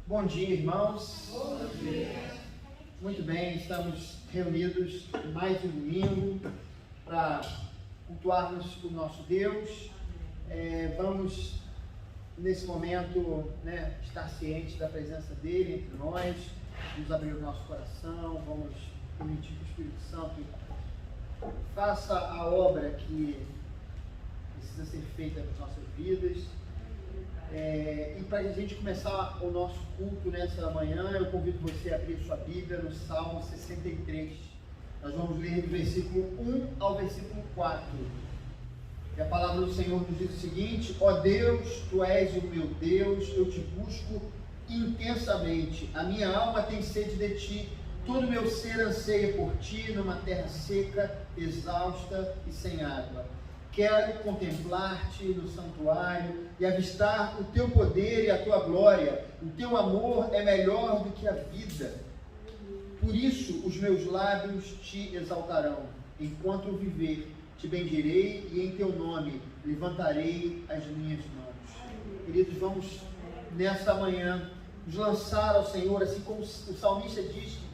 Bom dia, irmãos. Bom dia. Muito bem, estamos reunidos mais um domingo para cultuarmos o nosso Deus. Vamos, nesse momento, estar cientes da presença dele entre nós, nos abrir o nosso coração, vamos permitir que o Espírito Santo faça a obra que precisa ser feita nas nossas vidas. E para a gente começar o nosso culto nessa manhã, eu convido você a abrir sua Bíblia no Salmo 63. Nós vamos ler do versículo 1 ao versículo 4. E a palavra do Senhor nos diz o seguinte: ó Deus, Tu és o meu Deus, eu te busco intensamente. A minha alma tem sede de Ti, todo o meu ser anseia por Ti, numa terra seca, exausta e sem água. Quero contemplar-te no santuário e avistar o teu poder e a tua glória. O teu amor é melhor do que a vida. Por isso os meus lábios te exaltarão. Enquanto eu viver, te bendirei e em teu nome levantarei as minhas mãos. Queridos, vamos nessa manhã nos lançar ao Senhor, assim como o salmista diz que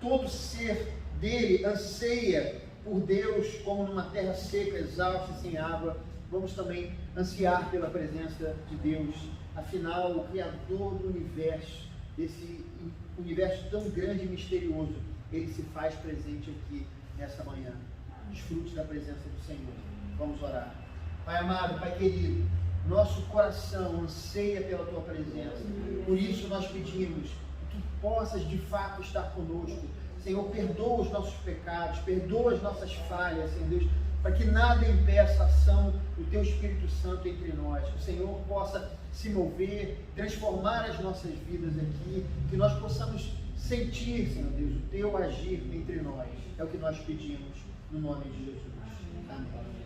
todo ser dele anseia por Deus, como numa terra seca, exausta e sem água. Vamos também ansiar pela presença de Deus. Afinal, o Criador do universo, desse universo tão grande e misterioso, Ele se faz presente aqui nessa manhã. Desfrute da presença do Senhor. Vamos orar. Pai amado, Pai querido, nosso coração anseia pela Tua presença. Por isso nós pedimos que Tu possas de fato estar conosco. Senhor, perdoa os nossos pecados, perdoa as nossas falhas, Senhor Deus, para que nada impeça a ação do Teu Espírito Santo entre nós. Que o Senhor possa se mover, transformar as nossas vidas aqui, que nós possamos sentir, Senhor Deus, o Teu agir entre nós. É o que nós pedimos, no nome de Jesus. Amém.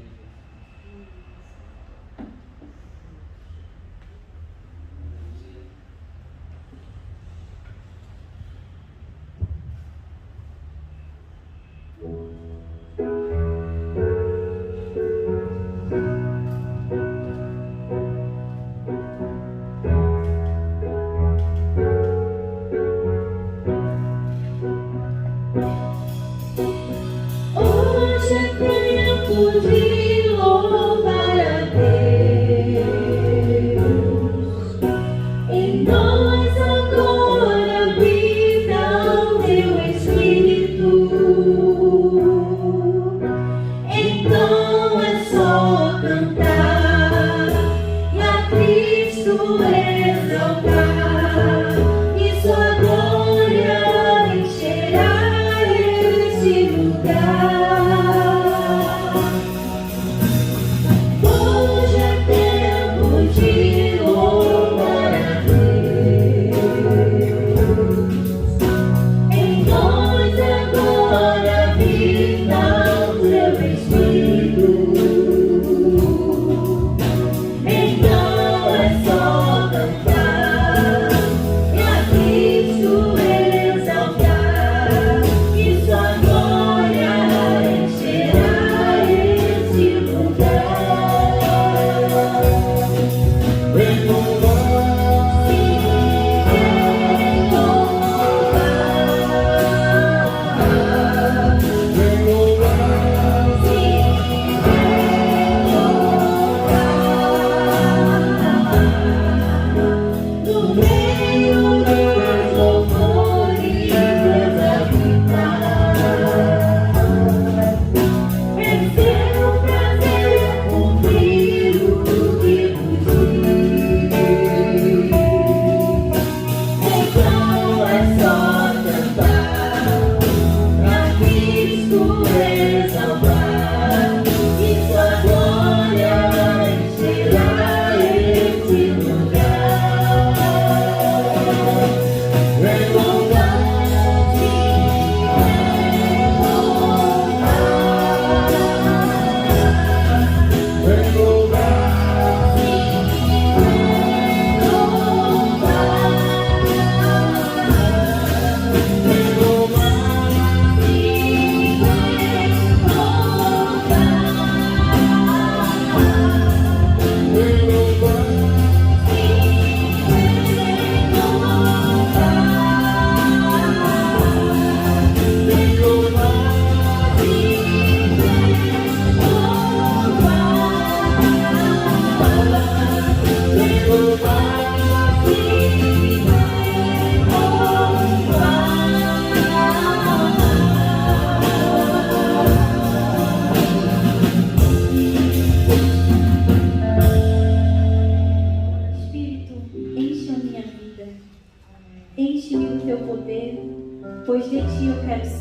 Hoje é tempo de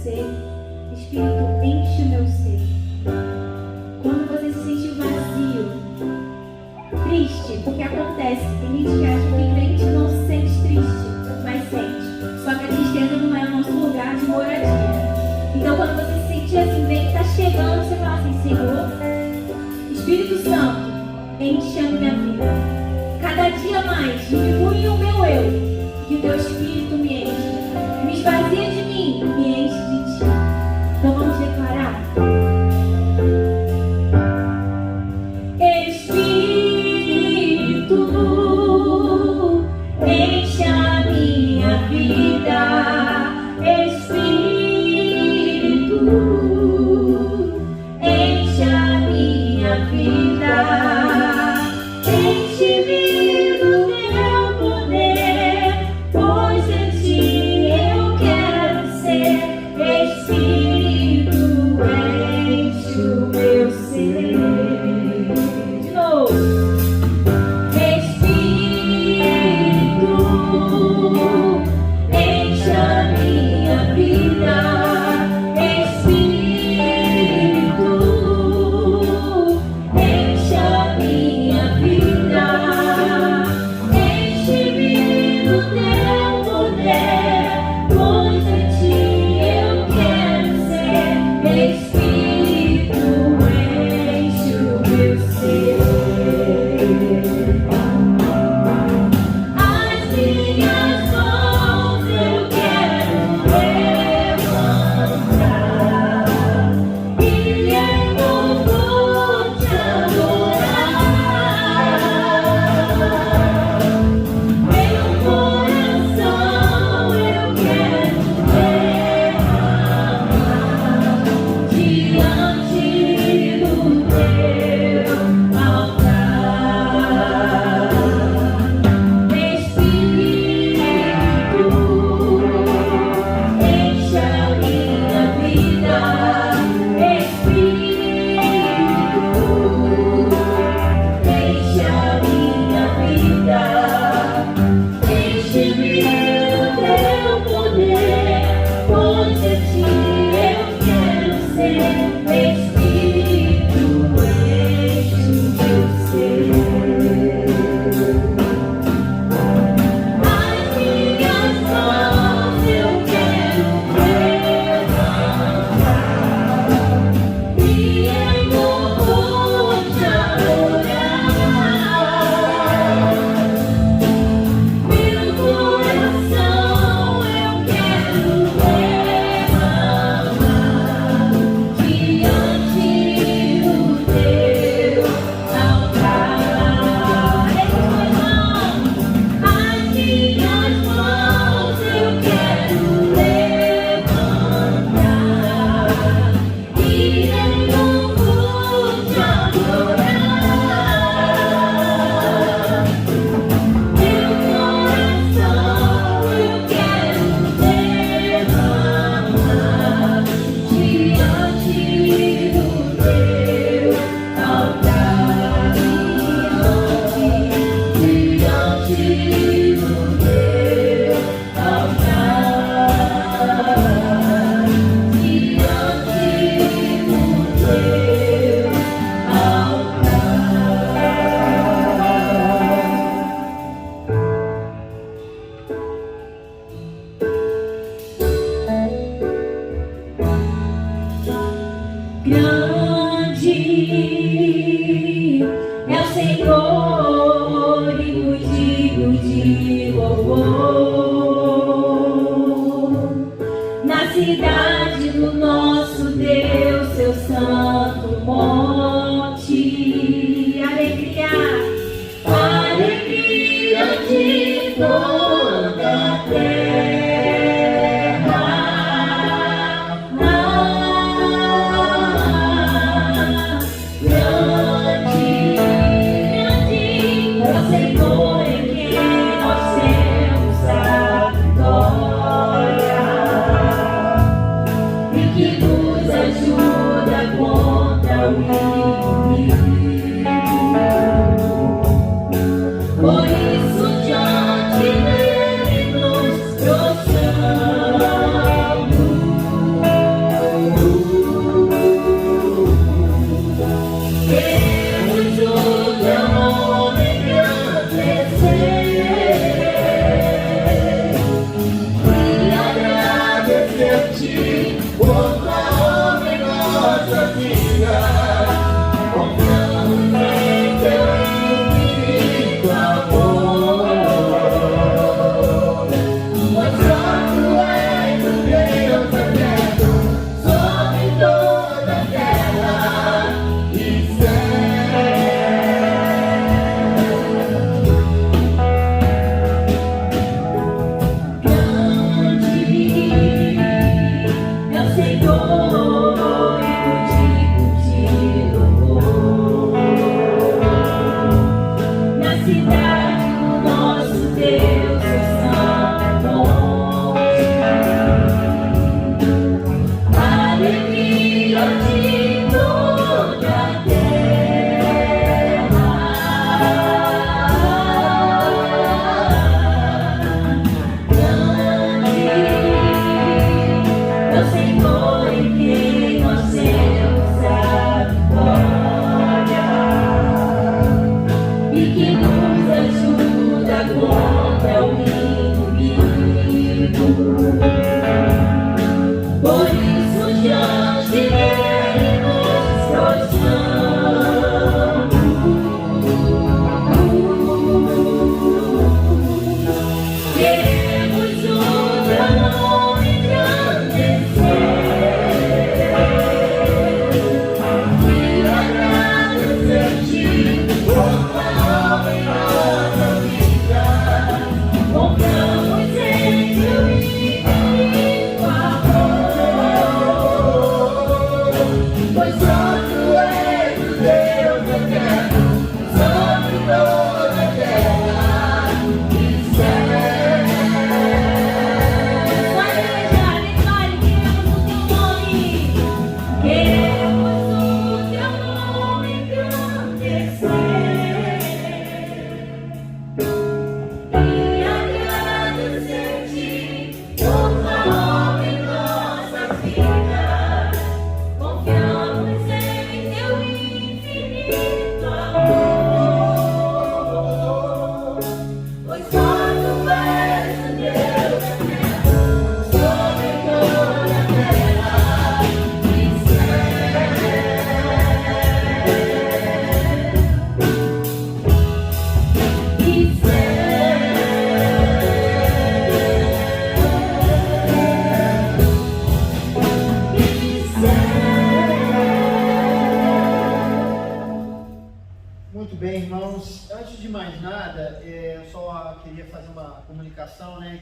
ser. Espírito, enche o meu ser. Quando você se sentir vazio, triste, porque acontece, tem gente que acha que crente não se sente triste, mas sente. Só que a tristeza não é o nosso lugar de moradia. Então quando você se sentir assim, vem que está chegando, você fala assim: Senhor, Espírito Santo, enchendo minha vida. Cada dia mais, diminui o meu eu, que o teu Espírito me enche. Me esvazia de mim, me enche de ti. Então vamos declarar. Espírito, enche a minha vida. Espírito, enche a minha vida. Enche-me do teu poder, pois em ti eu quero ser. Espírito, enche o meu ser. De novo. Enche a minha vida. Por isso, diante dele nos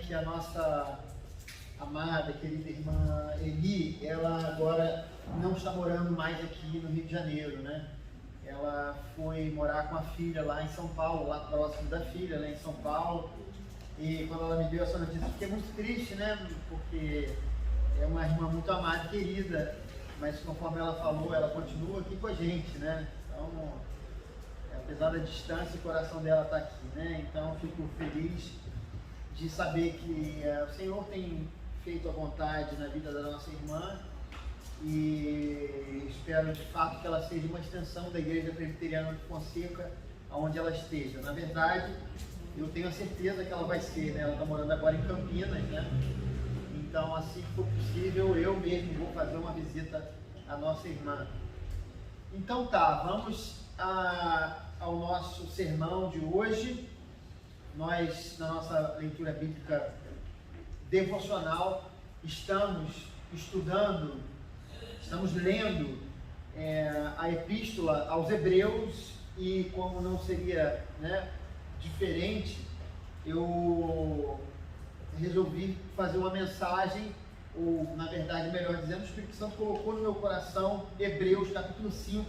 Que a nossa amada, querida irmã Eli, ela agora não está morando mais aqui no Rio de Janeiro, né? Ela foi morar com a filha lá em São Paulo, lá próximo da filha, lá em São Paulo. E quando ela me deu essa notícia, eu fiquei muito triste, né? Porque é uma irmã muito amada e querida, mas conforme ela falou, ela continua aqui com a gente, né? Então, apesar da distância, o coração dela está aqui, né? Então, eu fico feliz de saber que o Senhor tem feito a vontade na vida da nossa irmã e espero de fato que ela seja uma extensão da Igreja Presbiteriana de Fonseca, aonde ela esteja. Na verdade, eu tenho a certeza que ela vai ser, né? Ela está morando agora em Campinas, né? Então, assim que for possível, eu mesmo vou fazer uma visita à nossa irmã. Então tá, vamos ao nosso sermão de hoje. Nós, na nossa leitura bíblica devocional, estamos estudando, estamos lendo a epístola aos Hebreus e, como não seria, né, diferente, eu resolvi fazer uma mensagem, ou na verdade, melhor dizendo, o Espírito Santo colocou no meu coração Hebreus capítulo 5,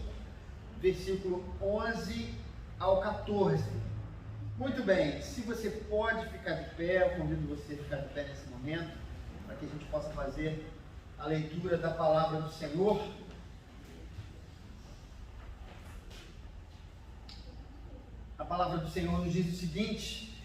versículo 11 ao 14. Muito bem, se você pode ficar de pé, eu convido você a ficar de pé nesse momento, para que a gente possa fazer a leitura da palavra do Senhor. A palavra do Senhor nos diz o seguinte: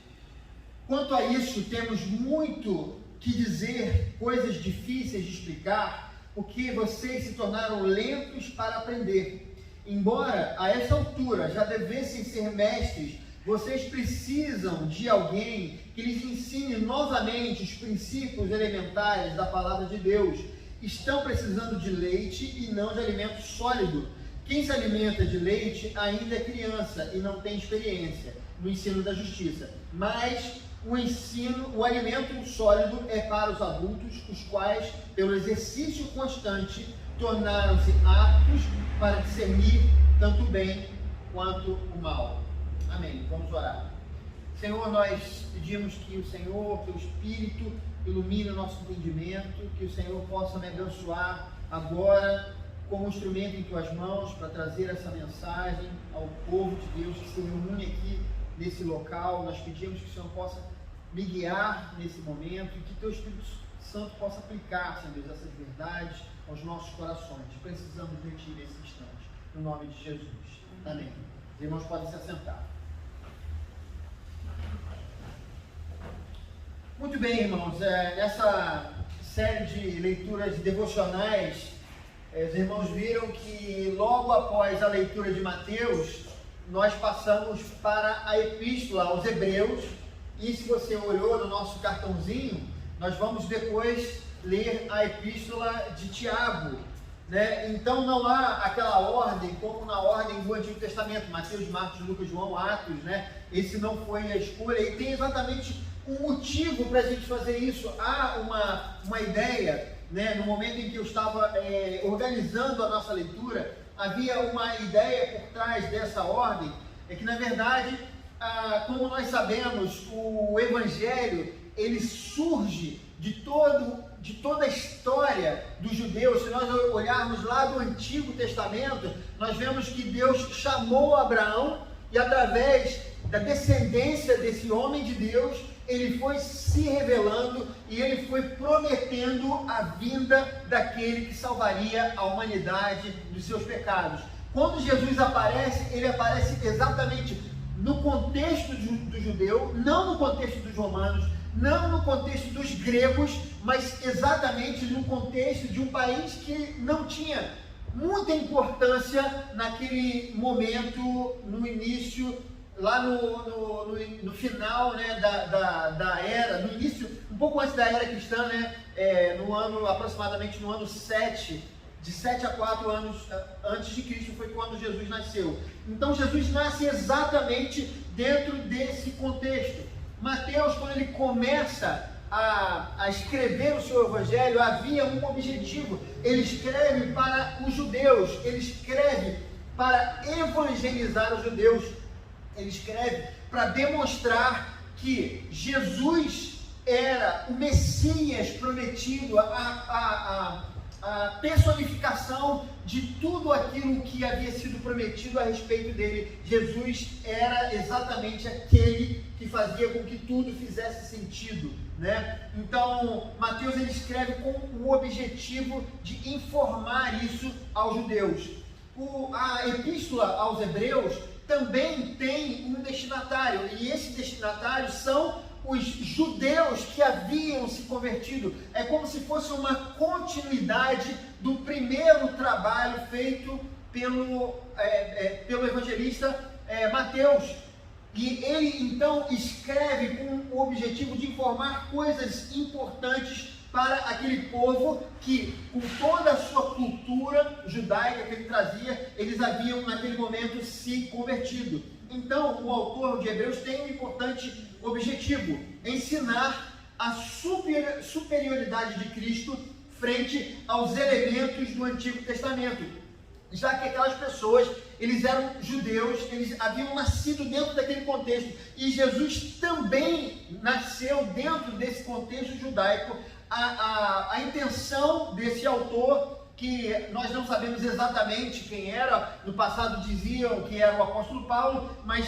quanto a isso, temos muito que dizer, coisas difíceis de explicar, porque vocês se tornaram lentos para aprender. Embora a essa altura já devessem ser mestres, vocês precisam de alguém que lhes ensine novamente os princípios elementares da palavra de Deus. Estão precisando de leite e não de alimento sólido. Quem se alimenta de leite ainda é criança e não tem experiência no ensino da justiça. Mas o alimento sólido é para os adultos, os quais, pelo exercício constante, tornaram-se aptos para discernir tanto o bem quanto o mal. Amém. Vamos orar. Senhor, nós pedimos que o Senhor, que o Espírito ilumine o nosso entendimento, que o Senhor possa me abençoar agora como instrumento em Tuas mãos para trazer essa mensagem ao povo de Deus que se reúne aqui nesse local. Nós pedimos que o Senhor possa me guiar nesse momento e que Teu Espírito Santo possa aplicar, Senhor Deus, essas verdades aos nossos corações. Precisamos de Ti nesse instante, no nome de Jesus. Amém. Os irmãos podem se assentar. Muito bem, irmãos, nessa série de leituras devocionais, os irmãos viram que logo após a leitura de Mateus, nós passamos para a Epístola aos Hebreus, e se você olhou no nosso cartãozinho, nós vamos depois ler a Epístola de Tiago, né? Então não há aquela ordem como na ordem do Antigo Testamento, Mateus, Marcos, Lucas, João, Atos, né? Esse não foi a escolha, e tem exatamente um motivo para a gente fazer isso. Há uma ideia, né? No momento em que eu estava organizando a nossa leitura, havia uma ideia por trás dessa ordem, é que na verdade, como nós sabemos, o Evangelho, ele surge de toda a história dos judeus. Se nós olharmos lá do Antigo Testamento, nós vemos que Deus chamou Abraão, e através da descendência desse homem de Deus, ele foi se revelando e ele foi prometendo a vinda daquele que salvaria a humanidade dos seus pecados. Quando Jesus aparece, ele aparece exatamente no contexto do judeu, não no contexto dos romanos, não no contexto dos gregos, mas exatamente no contexto de um país que não tinha muita importância naquele momento, no início, lá no final, né, da era, no início, um pouco antes da era cristã, né, aproximadamente no ano 7, de 7 a 4 anos antes de Cristo foi quando Jesus nasceu. Então Jesus nasce exatamente dentro desse contexto. Mateus, quando ele começa a escrever o seu evangelho, havia um objetivo. Ele escreve para os judeus, ele escreve para evangelizar os judeus, ele escreve para demonstrar que Jesus era o Messias prometido, a personificação de tudo aquilo que havia sido prometido a respeito dele. Jesus era exatamente aquele que fazia com que tudo fizesse sentido, né? Então, Mateus, ele escreve com o objetivo de informar isso aos judeus. A Epístola aos Hebreus também tem um destinatário, e esse destinatário são os judeus que haviam se convertido. É como se fosse uma continuidade do primeiro trabalho feito pelo evangelista Mateus. E ele então escreve com o objetivo de informar coisas importantes para aquele povo que, com toda a sua cultura judaica que ele trazia, eles haviam naquele momento se convertido. Então, o autor de Hebreus tem um importante objetivo: ensinar a superioridade de Cristo frente aos elementos do Antigo Testamento, já que aquelas pessoas, eles eram judeus, eles haviam nascido dentro daquele contexto, e Jesus também nasceu dentro desse contexto judaico. A intenção desse autor, que nós não sabemos exatamente quem era, no passado diziam que era o apóstolo Paulo, mas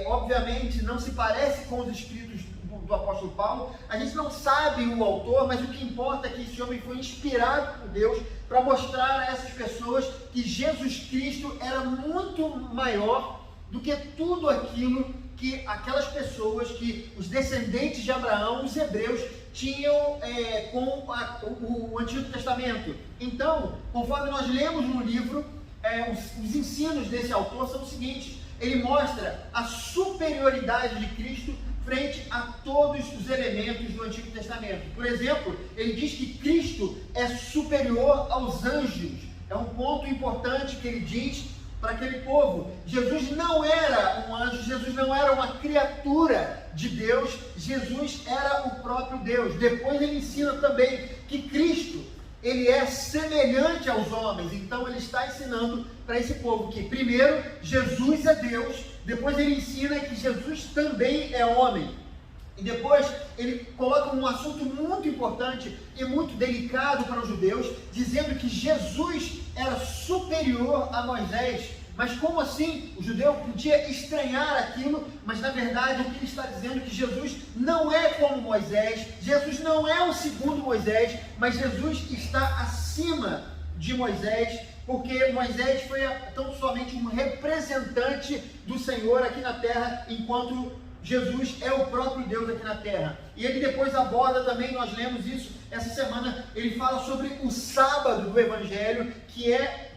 obviamente não se parece com os escritos do apóstolo Paulo. A gente não sabe o autor, mas o que importa é que esse homem foi inspirado por Deus para mostrar a essas pessoas que Jesus Cristo era muito maior do que tudo aquilo que aquelas pessoas, que os descendentes de Abraão, os hebreus, tinham com o Antigo Testamento. Então, conforme nós lemos no livro, os ensinos desse autor são os seguintes: ele mostra a superioridade de Cristo frente a todos os elementos do Antigo Testamento. Por exemplo, ele diz que Cristo é superior aos anjos. É um ponto importante que ele diz para aquele povo. Jesus não era um anjo, Jesus não era uma criatura de Deus, Jesus era o próprio Deus. Depois ele ensina também que Cristo, ele é semelhante aos homens. Então ele está ensinando para esse povo que primeiro Jesus é Deus, depois ele ensina que Jesus também é homem. E depois ele coloca um assunto muito importante e muito delicado para os judeus, dizendo que Jesus era superior a Moisés. Mas como assim? O judeu podia estranhar aquilo, mas na verdade o que ele está dizendo é que Jesus não é como Moisés, Jesus não é o segundo Moisés, mas Jesus está acima de Moisés, porque Moisés foi tão somente um representante do Senhor aqui na terra, enquanto Jesus é o próprio Deus aqui na terra. E ele depois aborda também, nós lemos isso essa semana, ele fala sobre o sábado do Evangelho, que é,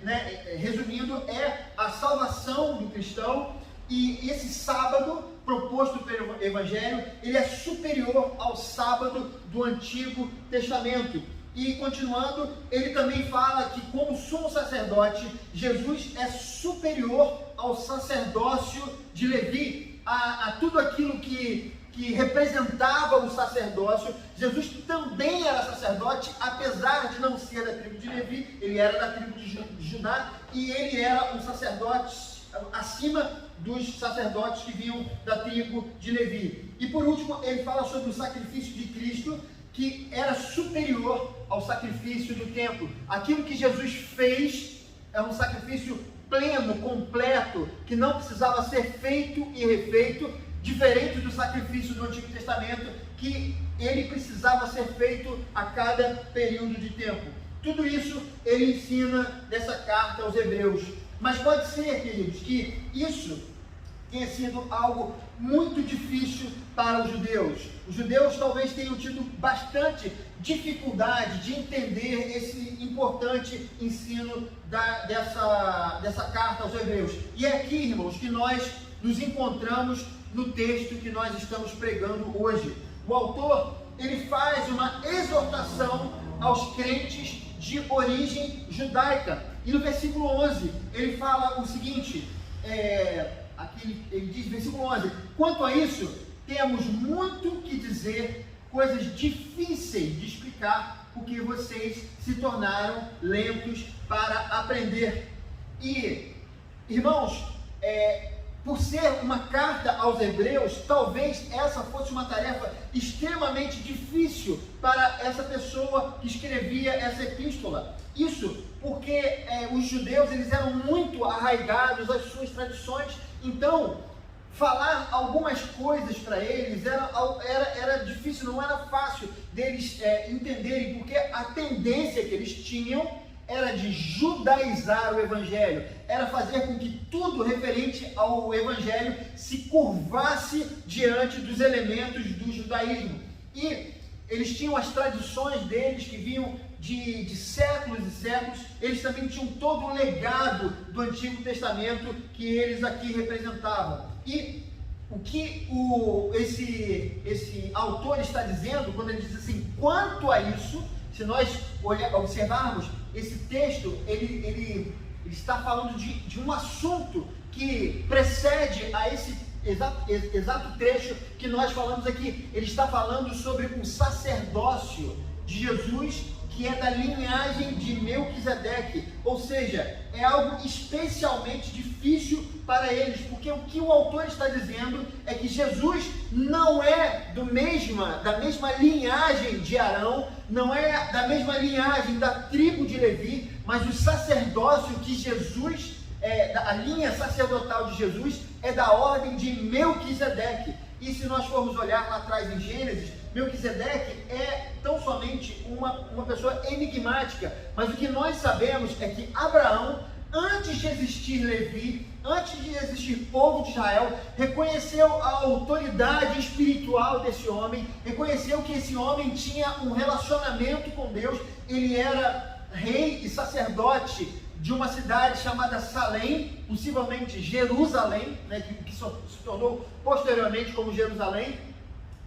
resumindo, é a salvação do cristão. E esse sábado proposto pelo Evangelho, ele é superior ao sábado do Antigo Testamento. E continuando, ele também fala que como sumo sacerdote, Jesus é superior ao sacerdócio de Levi, a tudo aquilo que representava o sacerdócio. Jesus também era sacerdote, apesar de não ser da tribo de Levi, ele era da tribo de Judá, e ele era um sacerdote acima dos sacerdotes que vinham da tribo de Levi. E por último, ele fala sobre o sacrifício de Cristo, que era superior ao sacrifício do templo. Aquilo que Jesus fez é um sacrifício pleno, completo, que não precisava ser feito e refeito, diferente do sacrifício do Antigo Testamento, que ele precisava ser feito a cada período de tempo. Tudo isso ele ensina nessa carta aos Hebreus. Mas pode ser, queridos, que isso tenha sido algo muito difícil para os judeus. Os judeus talvez tenham tido bastante dificuldade de entender esse importante ensino dessa carta aos Hebreus. E é aqui, irmãos, que nós nos encontramos no texto que nós estamos pregando hoje. O autor, ele faz uma exortação aos crentes de origem judaica. E no versículo 11, ele fala o seguinte, aqui ele diz, versículo 11, quanto a isso, temos muito que dizer, coisas difíceis de explicar, porque vocês se tornaram lentos para aprender. E, irmãos, por ser uma carta aos Hebreus, talvez essa fosse uma tarefa extremamente difícil para essa pessoa que escrevia essa epístola. Isso porque os judeus, eles eram muito arraigados às suas tradições, então falar algumas coisas para eles era difícil, não era fácil deles entenderem, porque a tendência que eles tinham era de judaizar o Evangelho, era fazer com que tudo referente ao Evangelho se curvasse diante dos elementos do judaísmo. E eles tinham as tradições deles que vinham de séculos e séculos, eles também tinham todo o legado do Antigo Testamento que eles aqui representavam. E o que esse autor está dizendo, quando ele diz assim, quanto a isso, se nós observarmos esse texto, ele está falando de um assunto que precede a esse exato trecho que nós falamos aqui. Ele está falando sobre o sacerdócio de Jesus, que é da linhagem de Melquisedeque, ou seja, é algo especialmente difícil para eles, porque o que o autor está dizendo é que Jesus não é da mesma linhagem de Arão, não é da mesma linhagem da tribo de Levi, mas o sacerdócio que Jesus, a linha sacerdotal de Jesus é da ordem de Melquisedeque. E se nós formos olhar lá atrás em Gênesis, Melquisedeque é tão somente uma pessoa enigmática, mas o que nós sabemos é que Abraão, antes de existir Levi, antes de existir povo de Israel, reconheceu a autoridade espiritual desse homem, reconheceu que esse homem tinha um relacionamento com Deus, ele era rei e sacerdote de uma cidade chamada Salém, possivelmente Jerusalém, que se tornou posteriormente como Jerusalém.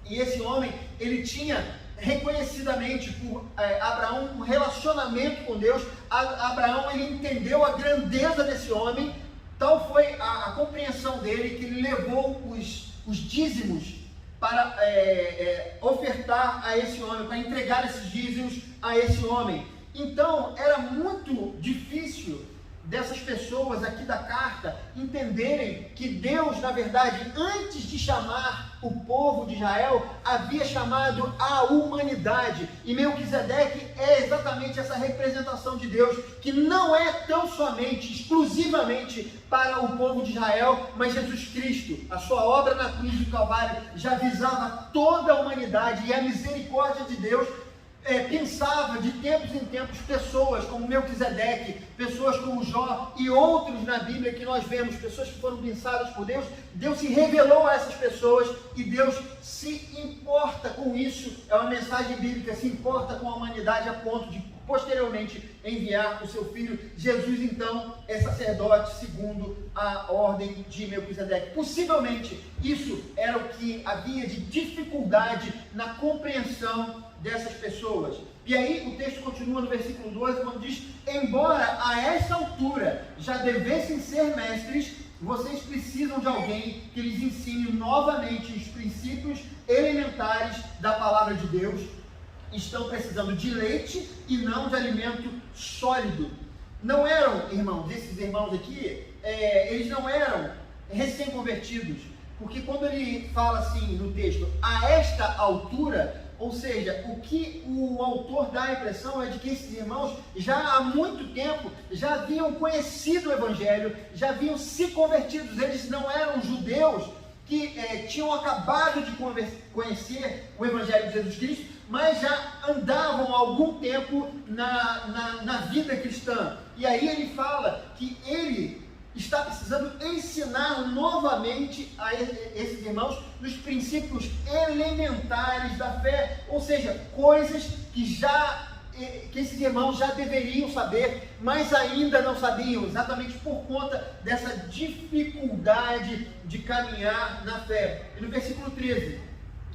E esse homem, ele tinha reconhecidamente por Abraão um relacionamento com Deus. Abraão, ele entendeu a grandeza desse homem, tal foi a compreensão dele que ele levou os dízimos para ofertar a esse homem, para entregar esses dízimos a esse homem. Então, era muito difícil dessas pessoas aqui da carta entenderem que Deus, na verdade, antes de chamar o povo de Israel, havia chamado a humanidade. E Melquisedeque é exatamente essa representação de Deus, que não é tão somente, exclusivamente para o povo de Israel, mas Jesus Cristo, a sua obra na cruz do Calvário, já visava toda a humanidade, e a misericórdia de Deus pensava de tempos em tempos pessoas como Melquisedeque, pessoas como Jó e outros na Bíblia que nós vemos, pessoas que foram pensadas por Deus. Deus se revelou a essas pessoas e Deus se importa com isso. É uma mensagem bíblica, se importa com a humanidade a ponto de posteriormente enviar o seu filho. Jesus então é sacerdote segundo a ordem de Melquisedeque. Possivelmente isso era o que havia de dificuldade na compreensão dessas pessoas. E aí o texto continua no versículo 12, quando diz: embora a essa altura já devessem ser mestres, vocês precisam de alguém que lhes ensine novamente os princípios elementares da palavra de Deus. Estão precisando de leite e não de alimento sólido. Não eram, irmãos, esses irmãos aqui, eles não eram recém-convertidos, porque quando ele fala assim no texto, a esta altura, ou seja, o que o autor dá a impressão é de que esses irmãos já há muito tempo já haviam conhecido o Evangelho, já haviam se convertido. Eles não eram judeus que tinham acabado de conhecer o Evangelho de Jesus Cristo, mas já andavam há algum tempo na vida cristã. E aí ele fala que ele está precisando ensinar novamente a esses irmãos os princípios elementares da fé, ou seja, coisas que esses irmãos já deveriam saber, mas ainda não sabiam, exatamente por conta dessa dificuldade de caminhar na fé. E no versículo 13,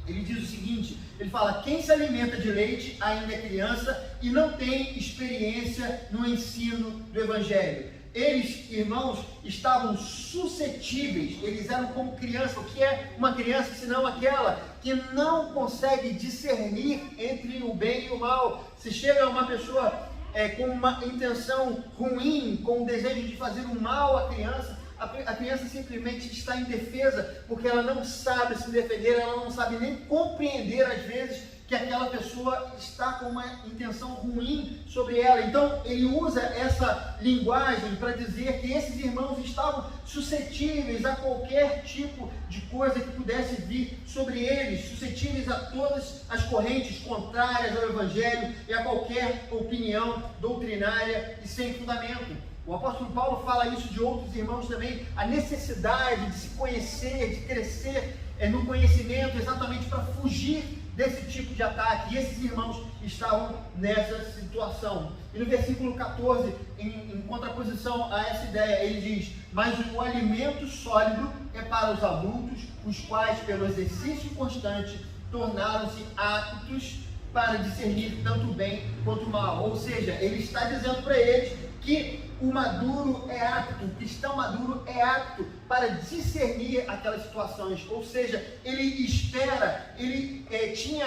ele diz o seguinte, ele fala: quem se alimenta de leite ainda é criança e não tem experiência no ensino do Evangelho. Eles, irmãos, estavam suscetíveis, eles eram como criança. O que é uma criança senão aquela que não consegue discernir entre o bem e o mal? Se chega uma pessoa com uma intenção ruim, com o desejo de fazer o mal à criança, a criança simplesmente está indefesa, porque ela não sabe se defender, ela não sabe nem compreender às vezes que aquela pessoa está com uma intenção ruim sobre ela. Então ele usa essa linguagem para dizer que esses irmãos estavam suscetíveis a qualquer tipo de coisa que pudesse vir sobre eles, suscetíveis a todas as correntes contrárias ao Evangelho e a qualquer opinião doutrinária e sem fundamento. O apóstolo Paulo fala isso de outros irmãos também, a necessidade de se conhecer, de crescer no conhecimento, exatamente para fugir desse tipo de ataque. E esses irmãos estavam nessa situação. E no versículo 14, em contraposição a essa ideia, ele diz: mas o alimento sólido é para os adultos, os quais pelo exercício constante tornaram-se aptos para discernir tanto o bem quanto o mal. Ou seja, ele está dizendo para eles que o maduro é apto, o cristão maduro é apto para discernir aquelas situações. Ou seja, ele espera, ele tinha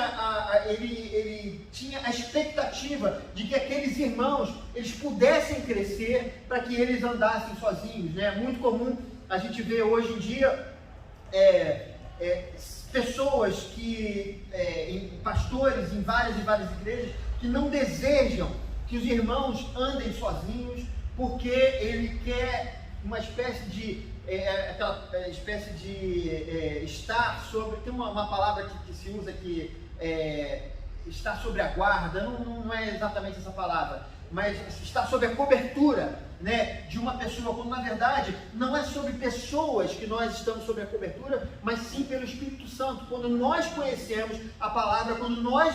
a expectativa de que aqueles irmãos eles pudessem crescer para que eles andassem sozinhos, né? É muito comum a gente ver hoje em dia pessoas pastores em várias e várias igrejas, que não desejam que os irmãos andem sozinhos, porque ele quer uma espécie de estar sobre, tem uma palavra que se usa que estar sobre a guarda, não é exatamente essa palavra, mas está sob a cobertura, né, de uma pessoa, quando na verdade não é sobre pessoas que nós estamos sob a cobertura, mas sim pelo Espírito Santo. Quando nós conhecemos a palavra, quando nós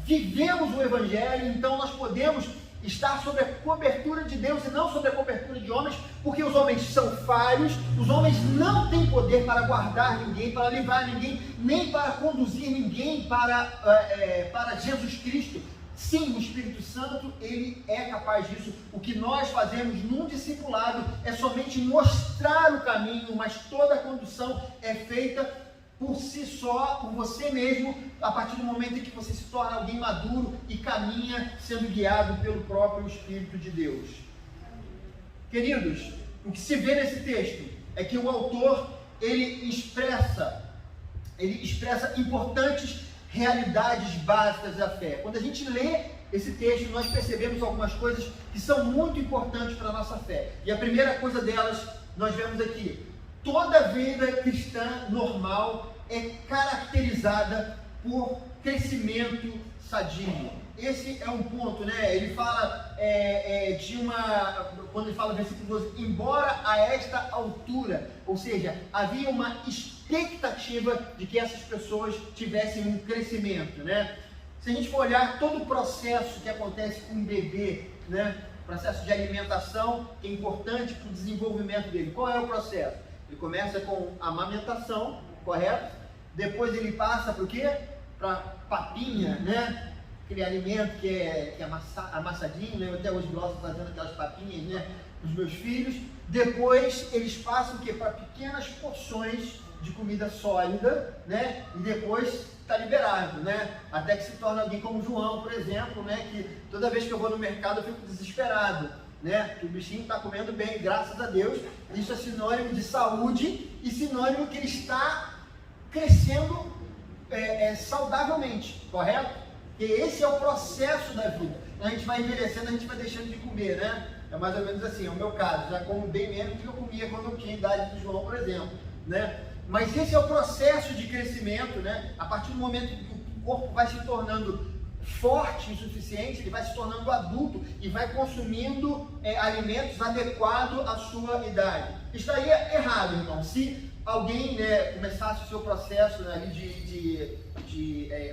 vivemos o Evangelho, então nós podemos estar sob a cobertura de Deus e não sob a cobertura de homens, porque os homens são falhos, os homens não têm poder para guardar ninguém, para livrar ninguém, nem para conduzir ninguém para Jesus Cristo. Sim, o Espírito Santo, ele é capaz disso. O que nós fazemos num discipulado é somente mostrar o caminho, mas toda a condução é feita por si só, por você mesmo, a partir do momento em que você se torna alguém maduro e caminha sendo guiado pelo próprio Espírito de Deus. Queridos, o que se vê nesse texto é que o autor, ele expressa importantes realidades básicas da fé. Quando a gente lê esse texto, nós percebemos algumas coisas que são muito importantes para a nossa fé. E a primeira coisa delas, nós vemos aqui: toda vida cristã normal é caracterizada por crescimento sadio. Esse é um ponto, né? Ele fala quando ele fala no versículo 12, embora a esta altura, ou seja, havia uma expectativa de que essas pessoas tivessem um crescimento, né? Se a gente for olhar todo o processo que acontece com um bebê, né? Processo de alimentação, que é importante para o desenvolvimento dele. Qual é o processo? Ele começa com a amamentação, correto? Depois ele passa para o quê? Para papinha, né? Aquele alimento que é amassadinho, né? Eu até hoje gosto fazendo aquelas papinhas, né? Os meus filhos. Depois eles passam o quê? Para pequenas porções de comida sólida, né? E depois está liberado, né? Até que se torna alguém como João, por exemplo, né? Que toda vez que eu vou no mercado eu fico desesperado, né? Que o bichinho está comendo bem, graças a Deus. Isso é sinônimo de saúde e sinônimo que ele está crescendo saudavelmente, correto? Porque esse é o processo da vida. A gente vai envelhecendo, a gente vai deixando de comer, né? É mais ou menos assim, é o meu caso. Já como bem menos do que eu comia quando eu tinha a idade do João, por exemplo, né? Mas esse é o processo de crescimento, né? A partir do momento que o corpo vai se tornando forte o suficiente, ele vai se tornando adulto e vai consumindo alimentos adequados à sua idade. Estaria errado, irmão, se alguém, né, começasse o seu processo, né, ali de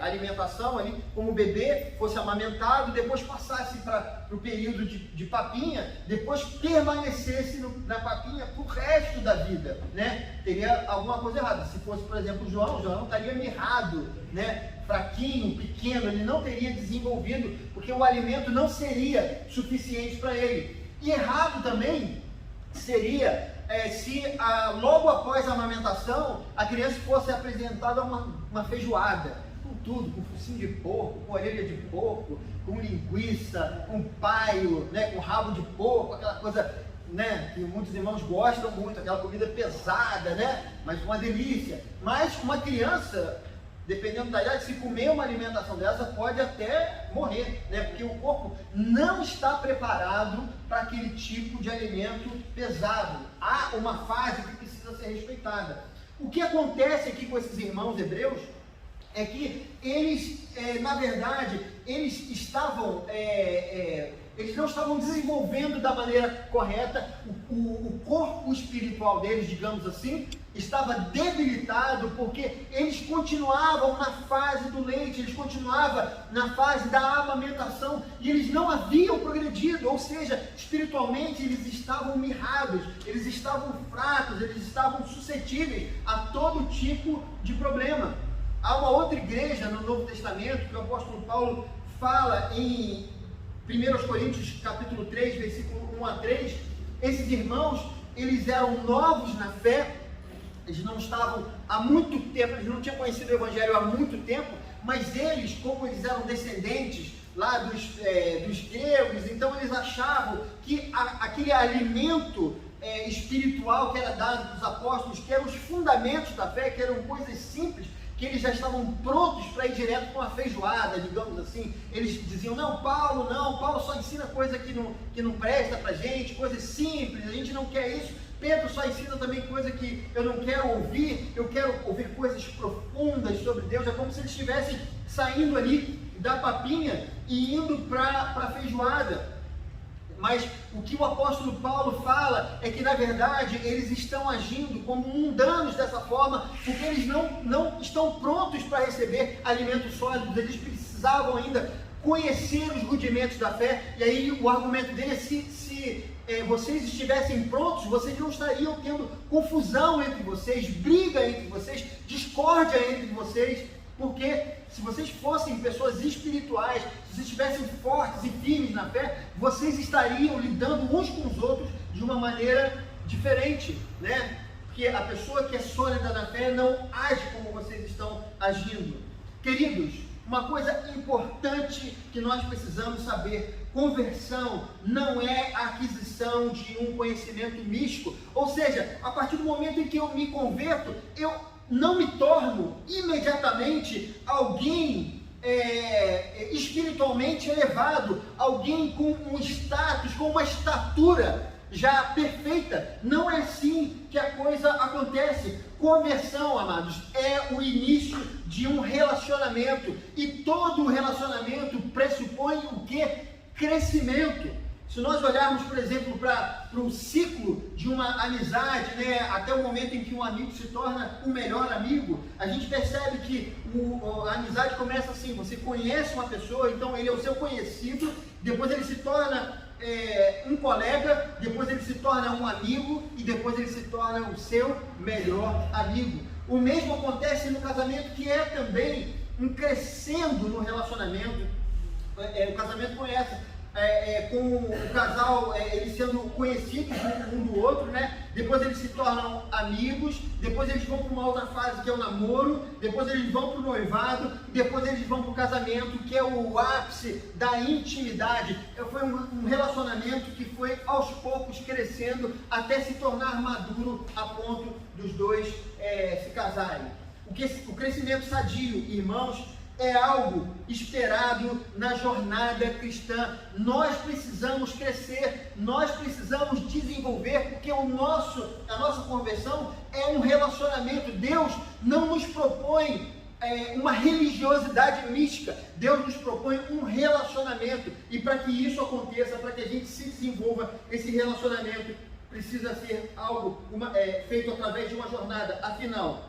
alimentação, ali, como bebê, fosse amamentado, depois passasse para o período de papinha, depois permanecesse na papinha para o resto da vida, né? Teria alguma coisa errada. Se fosse, por exemplo, João estaria mirrado, né? Fraquinho, pequeno, ele não teria desenvolvido, porque o alimento não seria suficiente para ele. E errado também seria se logo após a amamentação a criança fosse apresentada uma feijoada, com tudo, com focinho de porco, com orelha de porco, com linguiça, com paio, né, com rabo de porco, aquela coisa, né, que muitos irmãos gostam muito, aquela comida pesada, né, mas uma delícia. Mas uma criança, dependendo da idade, se comer uma alimentação dessa, pode até morrer, né? Porque o corpo não está preparado para aquele tipo de alimento pesado. Há uma fase que precisa ser respeitada. O que acontece aqui com esses irmãos hebreus é que eles, na verdade, eles não estavam desenvolvendo da maneira correta. O corpo espiritual deles, digamos assim, estava debilitado, porque eles continuavam na fase do leite, eles continuavam na fase da amamentação, e eles não haviam progredido, ou seja, espiritualmente eles estavam mirrados, eles estavam fracos, eles estavam suscetíveis a todo tipo de problema. Há uma outra igreja no Novo Testamento que o apóstolo Paulo fala em 1 Coríntios capítulo 3, versículo 1 a 3, esses irmãos, eles eram novos na fé, eles não estavam há muito tempo, eles não tinham conhecido o Evangelho há muito tempo, mas eles, como eles eram descendentes lá dos gregos, então eles achavam que aquele alimento espiritual que era dado dos apóstolos, que eram os fundamentos da fé, que eram coisas simples, que eles já estavam prontos para ir direto com uma feijoada, digamos assim. Eles diziam, não, Paulo só ensina coisa que não presta para a gente, coisas simples, a gente não quer isso. Pedro só ensina também coisa que eu não quero ouvir, eu quero ouvir coisas profundas sobre Deus. É como se eles estivessem saindo ali da papinha e indo para a feijoada. Mas o que o apóstolo Paulo fala é que, na verdade, eles estão agindo como mundanos dessa forma, porque eles não estão prontos para receber alimentos sólidos, eles precisavam ainda conhecer os rudimentos da fé. E aí o argumento dele é se vocês estivessem prontos, vocês não estariam tendo confusão entre vocês, briga entre vocês, discórdia entre vocês, porque se vocês fossem pessoas espirituais, se vocês estivessem fortes e firmes na fé, vocês estariam lidando uns com os outros de uma maneira diferente, né? Porque a pessoa que é sólida na fé não age como vocês estão agindo. Queridos, uma coisa importante que nós precisamos saber: conversão não é a aquisição de um conhecimento místico. Ou seja, a partir do momento em que eu me converto, eu não me torno imediatamente alguém espiritualmente elevado, alguém com um status, com uma estatura já perfeita. Não é assim que a coisa acontece. Conversão, amados, é o início de um relacionamento, e todo relacionamento pressupõe o quê? Crescimento. Se nós olharmos, por exemplo, para o ciclo de uma amizade, né, até o momento em que um amigo se torna um melhor amigo, a gente percebe que a amizade começa assim: você conhece uma pessoa, então ele é o seu conhecido, depois ele se torna um colega, depois ele se torna um amigo, e depois ele se torna o seu melhor amigo. O mesmo acontece no casamento, que é também um crescendo no relacionamento. O casamento começa com o casal eles sendo conhecidos um do outro, né? Depois eles se tornam amigos, depois eles vão para uma outra fase, que é o namoro, depois eles vão para o noivado, depois eles vão para o casamento, que é o ápice da intimidade. Foi um relacionamento que foi aos poucos crescendo até se tornar maduro a ponto dos dois se casarem. O crescimento sadio, irmãos, é algo esperado na jornada cristã. Nós precisamos crescer, nós precisamos desenvolver, porque a nossa conversão é um relacionamento. Deus não nos propõe uma religiosidade mística, Deus nos propõe um relacionamento, e para que isso aconteça, para que a gente se desenvolva, esse relacionamento precisa ser algo feito através de uma jornada. Afinal,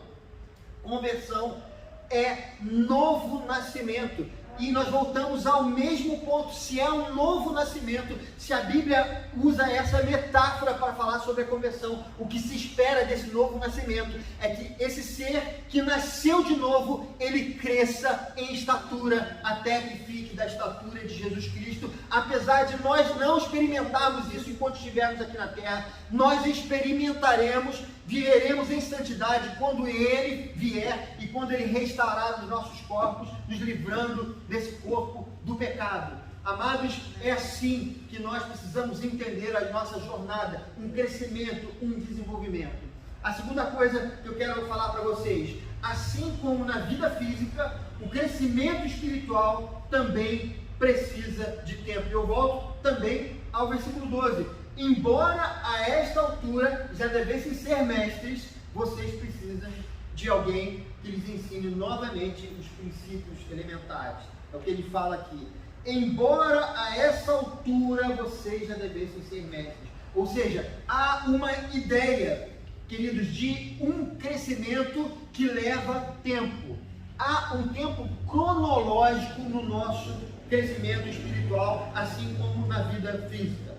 conversão é novo nascimento, e nós voltamos ao mesmo ponto. Se é um novo nascimento, se a Bíblia usa essa metáfora para falar sobre a conversão, o que se espera desse novo nascimento é que esse ser que nasceu de novo, ele cresça em estatura até que fique da estatura de Jesus Cristo. Apesar de nós não experimentarmos isso enquanto estivermos aqui na terra, nós experimentaremos, viveremos em santidade quando Ele vier e quando Ele restaurar os nossos corpos, nos livrando desse corpo do pecado. Amados, é assim que nós precisamos entender a nossa jornada, um crescimento, um desenvolvimento. A segunda coisa que eu quero falar para vocês: assim como na vida física, o crescimento espiritual também precisa de tempo. Eu volto também ao versículo 12. Embora a esta altura já devessem ser mestres, vocês precisam de alguém que lhes ensine novamente os princípios elementares. É o que ele fala aqui. Embora a essa altura vocês já devessem ser mestres. Ou seja, há uma ideia, queridos, de um crescimento que leva tempo. Há um tempo cronológico no nosso crescimento espiritual, assim como na vida física.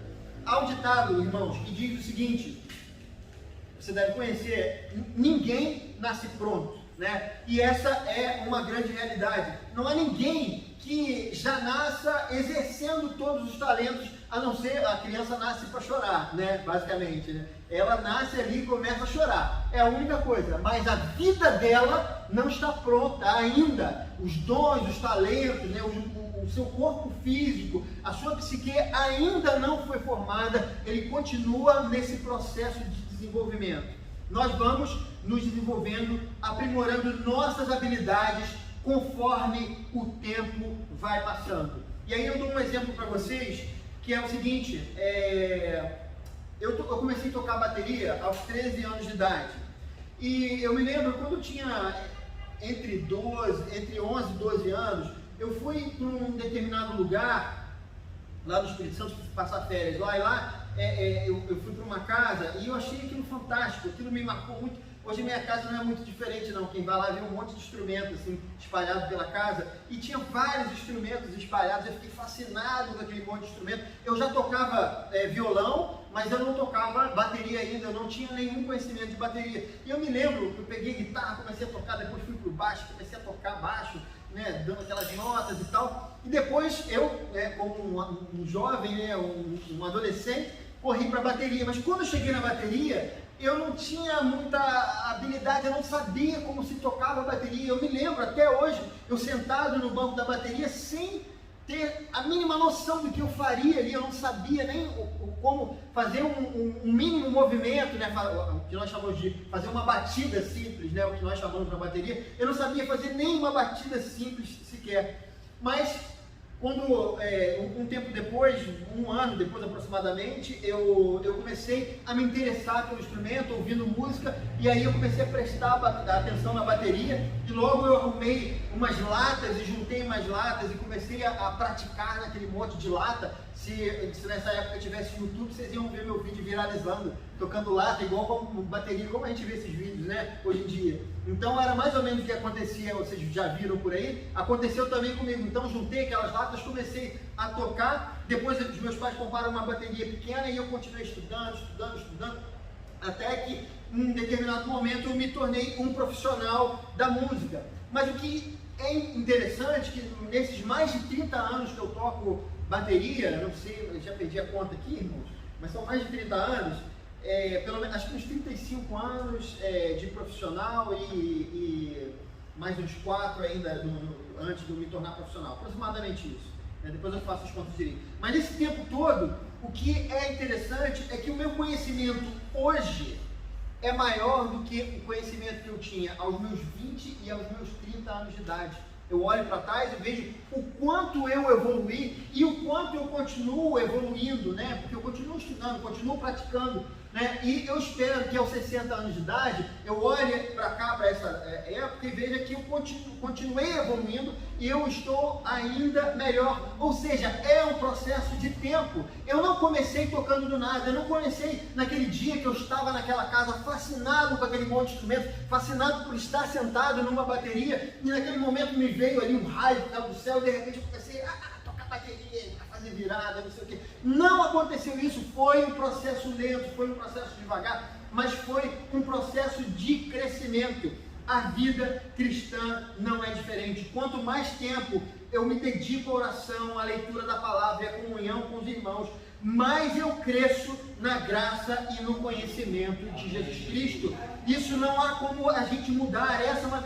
Há um ditado, irmãos, que diz o seguinte: você deve conhecer, ninguém nasce pronto, né? E essa é uma grande realidade. Não há ninguém que já nasça exercendo todos os talentos, a não ser a criança nasce para chorar, né? Basicamente, né? Ela nasce ali e começa a chorar. É a única coisa, mas a vida dela não está pronta ainda. Os dons, os talentos, né? O seu corpo físico, a sua psique ainda não foi formada, ele continua nesse processo de desenvolvimento. Nós vamos nos desenvolvendo, aprimorando nossas habilidades conforme o tempo vai passando. E aí eu dou um exemplo para vocês, que é o seguinte: eu comecei a tocar bateria aos 13 anos de idade, e eu me lembro quando eu tinha entre 11 e 12 anos, eu fui para um determinado lugar, lá no Espírito Santo, passar férias lá, eu fui para uma casa e eu achei aquilo fantástico, aquilo me marcou muito. Hoje minha casa não é muito diferente não, quem vai lá vê um monte de instrumentos assim, espalhados pela casa, e tinha vários instrumentos espalhados, eu fiquei fascinado com aquele monte de instrumento. Eu já tocava violão, mas eu não tocava bateria ainda, eu não tinha nenhum conhecimento de bateria. E eu me lembro que eu peguei guitarra, comecei a tocar, depois fui para o baixo, comecei a tocar baixo, né, dando aquelas notas e tal, e depois eu, como um jovem, né, um adolescente, corri para a bateria. Mas quando eu cheguei na bateria, eu não tinha muita habilidade, eu não sabia como se tocava a bateria. Eu me lembro até hoje, eu sentado no banco da bateria sem ter a mínima noção do que eu faria ali. Eu não sabia nem como fazer um mínimo movimento, né? O que nós chamamos de fazer uma batida simples, né? O que nós chamamos na bateria. Eu não sabia fazer nenhuma batida simples sequer. Mas quando, um tempo depois, um ano depois aproximadamente, eu comecei a me interessar pelo instrumento, ouvindo música, e aí eu comecei a prestar atenção na bateria, e logo eu arrumei umas latas e juntei umas latas e comecei a praticar naquele monte de lata. Se nessa época tivesse YouTube, vocês iam ver meu vídeo viralizando, tocando lata, igual com bateria, como a gente vê esses vídeos, né, hoje em dia. Então era mais ou menos o que acontecia, vocês já viram por aí, aconteceu também comigo. Então juntei aquelas latas, comecei a tocar, depois os meus pais compraram uma bateria pequena e eu continuei estudando, até que em um determinado momento eu me tornei um profissional da música. Mas o que é interessante é que nesses mais de 30 anos que eu toco bateria, não sei, eu já perdi a conta aqui, irmãos, mas são mais de 30 anos, pelo menos, acho que uns 35 anos de profissional e mais uns 4 ainda antes de eu me tornar profissional, aproximadamente isso. Depois eu faço as contas direito. Mas nesse tempo todo, o que é interessante é que o meu conhecimento hoje é maior do que o conhecimento que eu tinha aos meus 20 e aos meus 30 anos de idade. Eu olho para trás e vejo o quanto eu evoluí e o quanto eu continuo evoluindo, né? Porque eu continuo estudando, continuo praticando, né? E eu espero que aos 60 anos de idade eu olhe para cá, para essa época, e veja que eu continuei evoluindo e eu estou ainda melhor. Ou seja, é um processo de tempo. Eu não comecei tocando do nada, eu não comecei naquele dia que eu estava naquela casa fascinado com aquele monte de instrumento, fascinado por estar sentado numa bateria, e naquele momento me veio ali um raio do céu, e de repente eu comecei a tocar bateria, a fazer virada, não sei o quê. Não aconteceu isso, foi um processo lento, foi um processo devagar, mas foi um processo de crescimento. A vida cristã não é diferente. Quanto mais tempo eu me dedico à oração, à leitura da palavra e à comunhão com os irmãos, mais eu cresço na graça e no conhecimento de Jesus Cristo. Isso não há como a gente mudar, essa é uma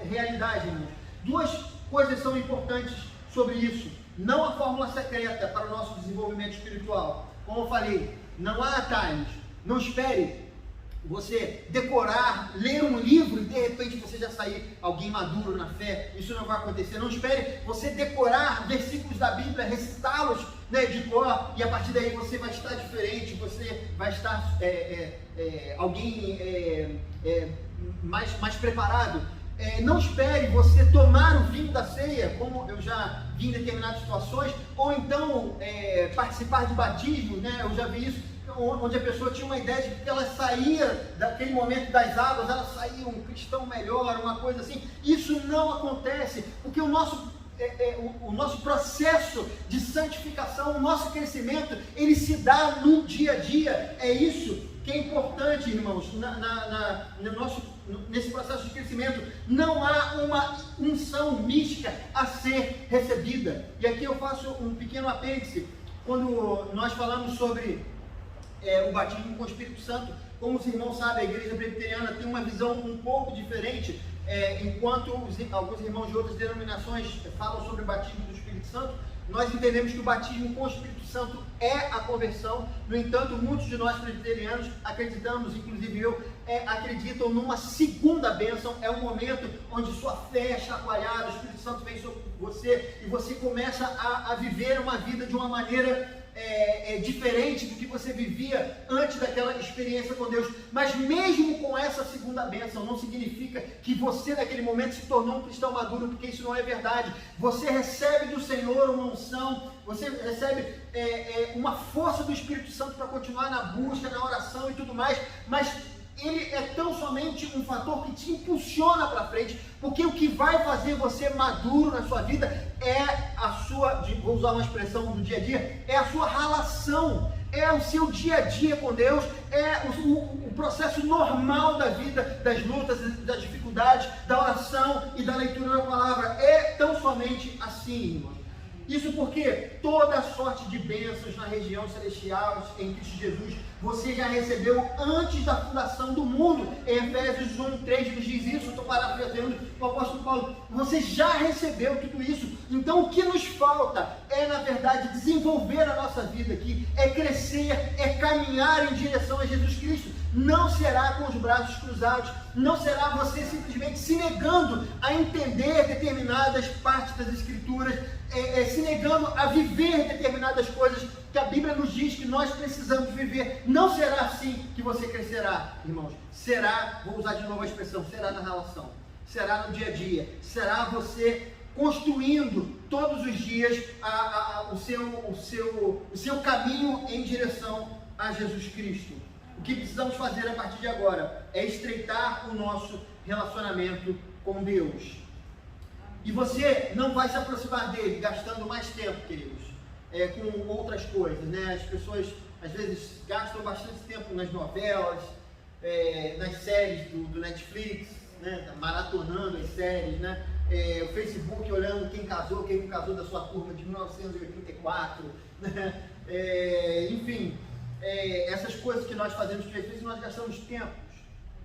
realidade, irmãos. Duas coisas são importantes sobre isso. Não a fórmula secreta para o nosso desenvolvimento espiritual. Como eu falei, não há atalhos. Não espere você decorar, ler um livro e de repente você já sair alguém maduro na fé. Isso não vai acontecer. Não espere você decorar versículos da Bíblia, recitá-los, né, de cor, e a partir daí você vai estar diferente, você vai estar alguém mais preparado. Não espere você tomar o vinho da ceia, como eu já vi em determinadas situações, ou então participar de batismo, né? Eu já vi isso, onde a pessoa tinha uma ideia de que ela saía daquele momento das águas, ela saía um cristão melhor, uma coisa assim. Isso não acontece, porque o nosso processo de santificação, o nosso crescimento, ele se dá no dia a dia. É isso que é importante, irmãos, nesse processo de crescimento. Não há uma unção mística a ser recebida. E aqui eu faço um pequeno apêndice. Quando nós falamos sobre o batismo com o Espírito Santo, como os irmãos sabem, a igreja presbiteriana tem uma visão um pouco diferente, enquanto alguns irmãos de outras denominações falam sobre o batismo do Espírito Santo. Nós entendemos que o batismo com o Espírito Santo é a conversão. No entanto, muitos de nós presbiterianos acreditamos, inclusive eu, acreditam numa segunda bênção. É um momento onde sua fé é chacoalhada, o Espírito Santo vem sobre você e você começa a viver uma vida de uma maneira diferente do que você vivia antes daquela experiência com Deus. Mas mesmo com essa segunda bênção, não significa que você naquele momento se tornou um cristão maduro, porque isso não é verdade. Você recebe do Senhor uma unção, você recebe uma força do Espírito Santo para continuar na busca, na oração e tudo mais, mas ele é tão somente um fator que te impulsiona para frente, porque o que vai fazer você maduro na sua vida é a sua, vou usar uma expressão do dia a dia, é a sua relação, é o seu dia a dia com Deus, é o processo normal da vida, das lutas, das dificuldades, da oração e da leitura da palavra. É tão somente assim, irmãos. Isso porque toda sorte de bênçãos na região celestial em Cristo Jesus você já recebeu antes da fundação do mundo. Em Efésios 1:3 nos diz isso, estou parafraseando o apóstolo Paulo. Você já recebeu tudo isso. Então o que nos falta é, na verdade, desenvolver a nossa vida aqui, é crescer, é caminhar em direção a Jesus Cristo. Não será com os braços cruzados, não será você simplesmente se negando a entender determinadas partes das Escrituras, se negando a viver determinadas coisas que a Bíblia nos diz que nós precisamos viver. Não será assim que você crescerá, irmãos. Será, vou usar de novo a expressão, será na relação, será no dia a dia, será você construindo todos os dias o seu caminho em direção a Jesus Cristo. O que precisamos fazer a partir de agora é estreitar o nosso relacionamento com Deus. E você não vai se aproximar dele gastando mais tempo, queridos, com outras coisas, né? As pessoas às vezes gastam bastante tempo nas novelas, nas séries do Netflix, né? Maratonando as séries, né? O Facebook olhando quem não casou da sua turma de 1984, né? Enfim, essas coisas que nós fazemos, que às vezes nós gastamos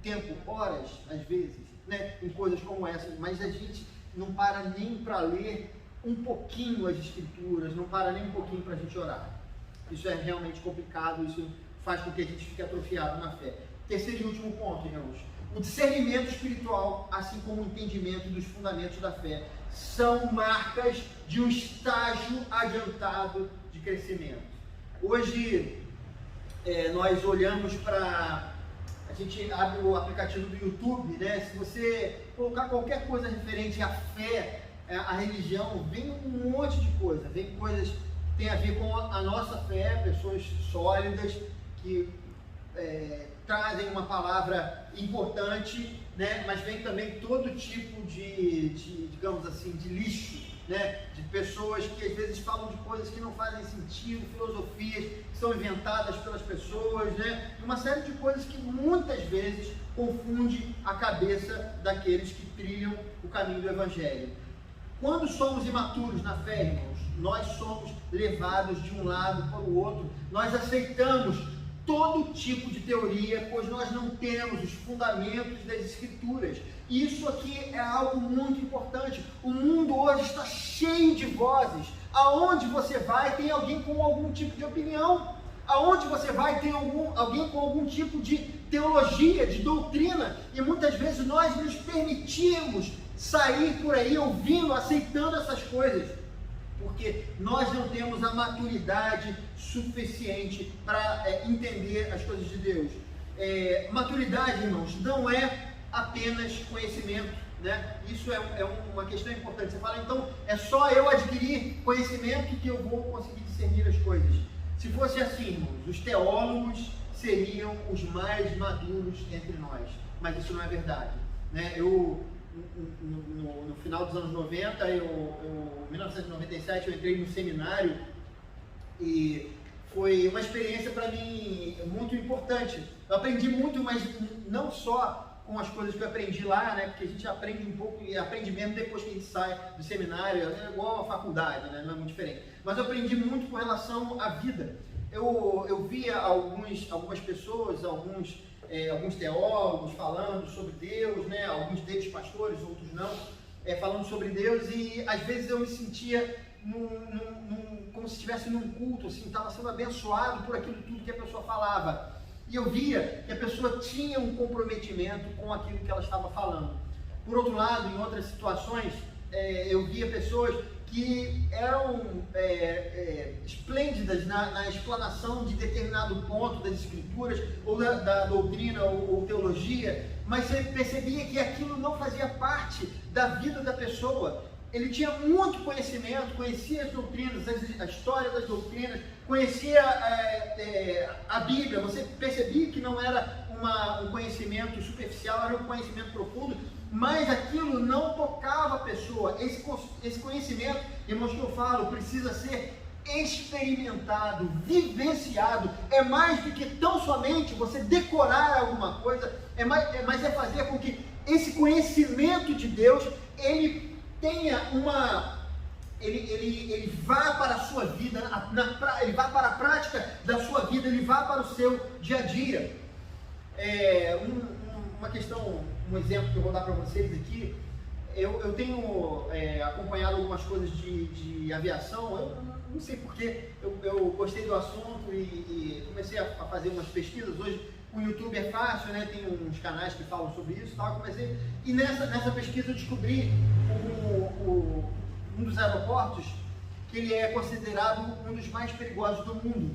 tempo, horas, às vezes, né? Em coisas como essas, mas a gente não para nem para ler um pouquinho as Escrituras, não para nem um pouquinho para a gente orar. Isso é realmente complicado, isso faz com que a gente fique atrofiado na fé. Terceiro e último ponto, irmãos. O discernimento espiritual, assim como o entendimento dos fundamentos da fé, são marcas de um estágio adiantado de crescimento. Hoje, nós olhamos para... A gente abre o aplicativo do YouTube, né? Se você colocar qualquer coisa referente à fé, à religião, vem um monte de coisa. Vem coisas que tem a ver com a nossa fé, pessoas sólidas que trazem uma palavra importante, né? Mas vem também todo tipo de digamos assim, de lixo, né? De pessoas que às vezes falam de coisas que não fazem sentido, filosofias que são inventadas pelas pessoas, né? Uma série de coisas que muitas vezes confunde a cabeça daqueles que trilham o caminho do Evangelho. Quando somos imaturos na fé, irmãos, nós somos levados de um lado para o outro, nós aceitamos todo tipo de teoria, pois nós não temos os fundamentos das Escrituras. E isso aqui é algo muito importante. O mundo hoje está cheio de vozes. Aonde você vai, tem alguém com algum tipo de opinião. Aonde você vai, tem alguém com algum tipo de teologia, de doutrina. E muitas vezes nós nos permitimos sair por aí ouvindo, aceitando essas coisas, porque nós não temos a maturidade suficiente para entender as coisas de Deus. Maturidade, irmãos, não é apenas conhecimento, né? Isso é uma questão importante. Você fala, então, é só eu adquirir conhecimento que eu vou conseguir discernir as coisas. Se fosse assim, irmãos, os teólogos seriam os mais maduros entre nós, mas isso não é verdade, né? No final dos anos 90, em 1997, eu entrei no seminário e foi uma experiência para mim muito importante. Eu aprendi muito, mas não só com as coisas que eu aprendi lá, né? Porque a gente aprende um pouco e aprende mesmo depois que a gente sai do seminário, é igual a faculdade, né? Não é muito diferente. Mas eu aprendi muito com relação à vida. Eu via algumas pessoas, alguns teólogos falando sobre Deus, né? Alguns deles pastores, outros não, falando sobre Deus, e às vezes eu me sentia como se estivesse num culto, assim, estava sendo abençoado por aquilo tudo que a pessoa falava. E eu via que a pessoa tinha um comprometimento com aquilo que ela estava falando. Por outro lado, em outras situações, eu via pessoas que eram esplêndidas na explanação de determinado ponto das Escrituras, ou da doutrina ou teologia, mas você percebia que aquilo não fazia parte da vida da pessoa. Ele tinha muito conhecimento, conhecia as doutrinas, a história das doutrinas, conhecia a Bíblia. Você percebia que não era um conhecimento superficial, era um conhecimento profundo, mas aquilo não tocava a pessoa. Esse conhecimento, irmãos, que eu falo, precisa ser experimentado, vivenciado. É mais do que tão somente você decorar alguma coisa, mas é fazer com que esse conhecimento de Deus, ele tenha ele vá para a sua vida, ele vá para a prática da sua vida, ele vá para o seu dia a dia. Uma questão, um exemplo que eu vou dar para vocês aqui, eu tenho acompanhado algumas coisas de aviação, eu não sei porquê, eu gostei do assunto e comecei a fazer umas pesquisas. Hoje o YouTube é fácil, né? Tem uns canais que falam sobre isso, tal. E nessa pesquisa eu descobri um dos aeroportos que ele é considerado um dos mais perigosos do mundo.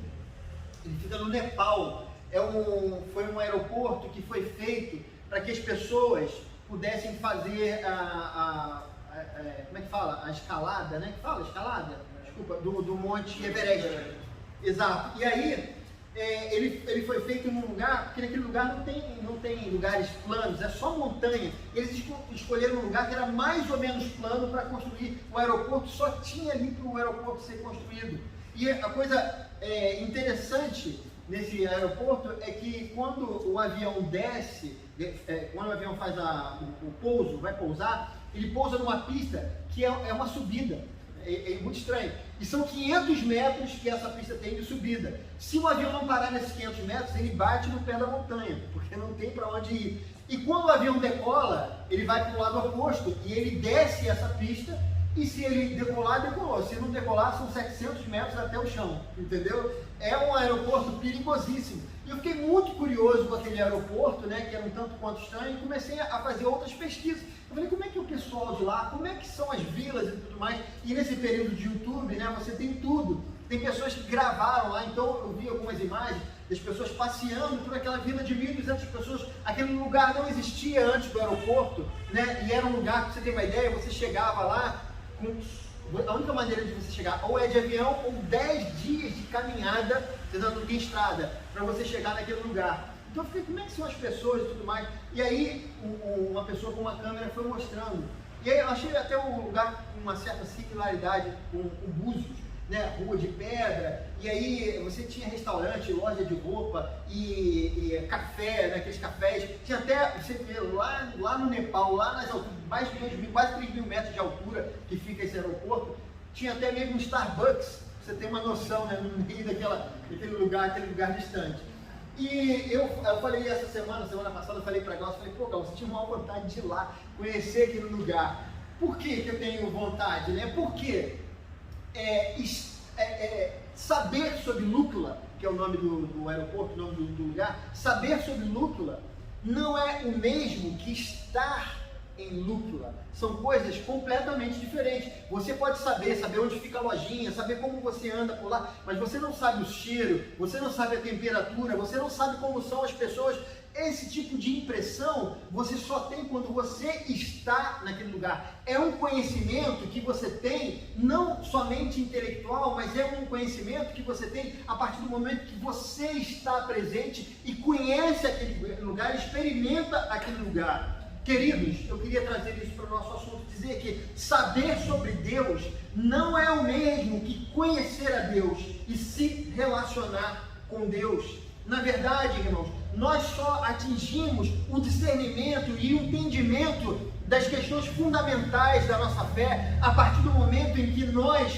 Ele fica no Nepal. Foi um aeroporto que foi feito para que as pessoas pudessem fazer como é que fala? A escalada, né? Escalada? Desculpa, do Monte Everest. Exato. E aí, ele foi feito num lugar, porque naquele lugar não tem lugares planos, é só montanha. Eles escolheram um lugar que era mais ou menos plano para construir o aeroporto, só tinha ali para o aeroporto ser construído. E a coisa interessante nesse aeroporto é que quando o avião desce, quando o avião faz o pouso, vai pousar, ele pousa numa pista que é uma subida. É muito estranho. E são 500 metros que essa pista tem de subida. Se o avião não parar nesses 500 metros, ele bate no pé da montanha, porque não tem para onde ir. E quando o avião decola, ele vai para o lado oposto e ele desce essa pista. E se ele decolar, decolou. Se não decolar, são 700 metros até o chão, entendeu? É um aeroporto perigosíssimo. E eu fiquei muito curioso com aquele aeroporto, né, que era um tanto quanto estranho, e comecei a fazer outras pesquisas. Eu falei, como é que é o pessoal de lá, como é que são as vilas e tudo mais? E nesse período de YouTube, né, você tem tudo. Tem pessoas que gravaram lá, então eu vi algumas imagens das pessoas passeando por aquela vila de 1.200 pessoas. Aquele lugar não existia antes do aeroporto, né, e era um lugar, para você ter uma ideia, você chegava lá, a única maneira de você chegar ou é de avião ou 10 dias de caminhada, você não tem estrada, para você chegar naquele lugar. Então eu fiquei, como é que são as pessoas e tudo mais? E aí uma pessoa com uma câmera foi mostrando. E aí eu achei até um lugar com uma certa similaridade com Búzios, né? Rua de pedra, e aí você tinha restaurante, loja de roupa e café, né? Aqueles cafés. Tinha até, você vê lá no Nepal, lá nas alturas, mais de 2.000, quase 3.000 metros de altura que fica esse aeroporto, tinha até mesmo um Starbucks, pra você ter uma noção, né? No meio daquele lugar distante. E eu falei essa semana passada, eu falei pra Glaucia, falei, pô, Glaucia, você tinha uma vontade de ir lá, conhecer aquele lugar. Por que eu tenho vontade, né? Porque saber sobre Lukla, que é o nome do aeroporto, o nome do lugar, saber sobre Lukla não é o mesmo que estar em Lukla. São coisas completamente diferentes. Você pode saber onde fica a lojinha, saber como você anda por lá, mas você não sabe o cheiro, você não sabe a temperatura, você não sabe como são as pessoas. Esse tipo de impressão você só tem quando você está naquele lugar. É um conhecimento que você tem, não somente intelectual, mas é um conhecimento que você tem a partir do momento que você está presente e conhece aquele lugar, experimenta aquele lugar. Queridos, eu queria trazer isso para o nosso assunto, dizer que saber sobre Deus não é o mesmo que conhecer a Deus e se relacionar com Deus. Na verdade, irmãos, nós só atingimos o discernimento e o entendimento das questões fundamentais da nossa fé a partir do momento em que nós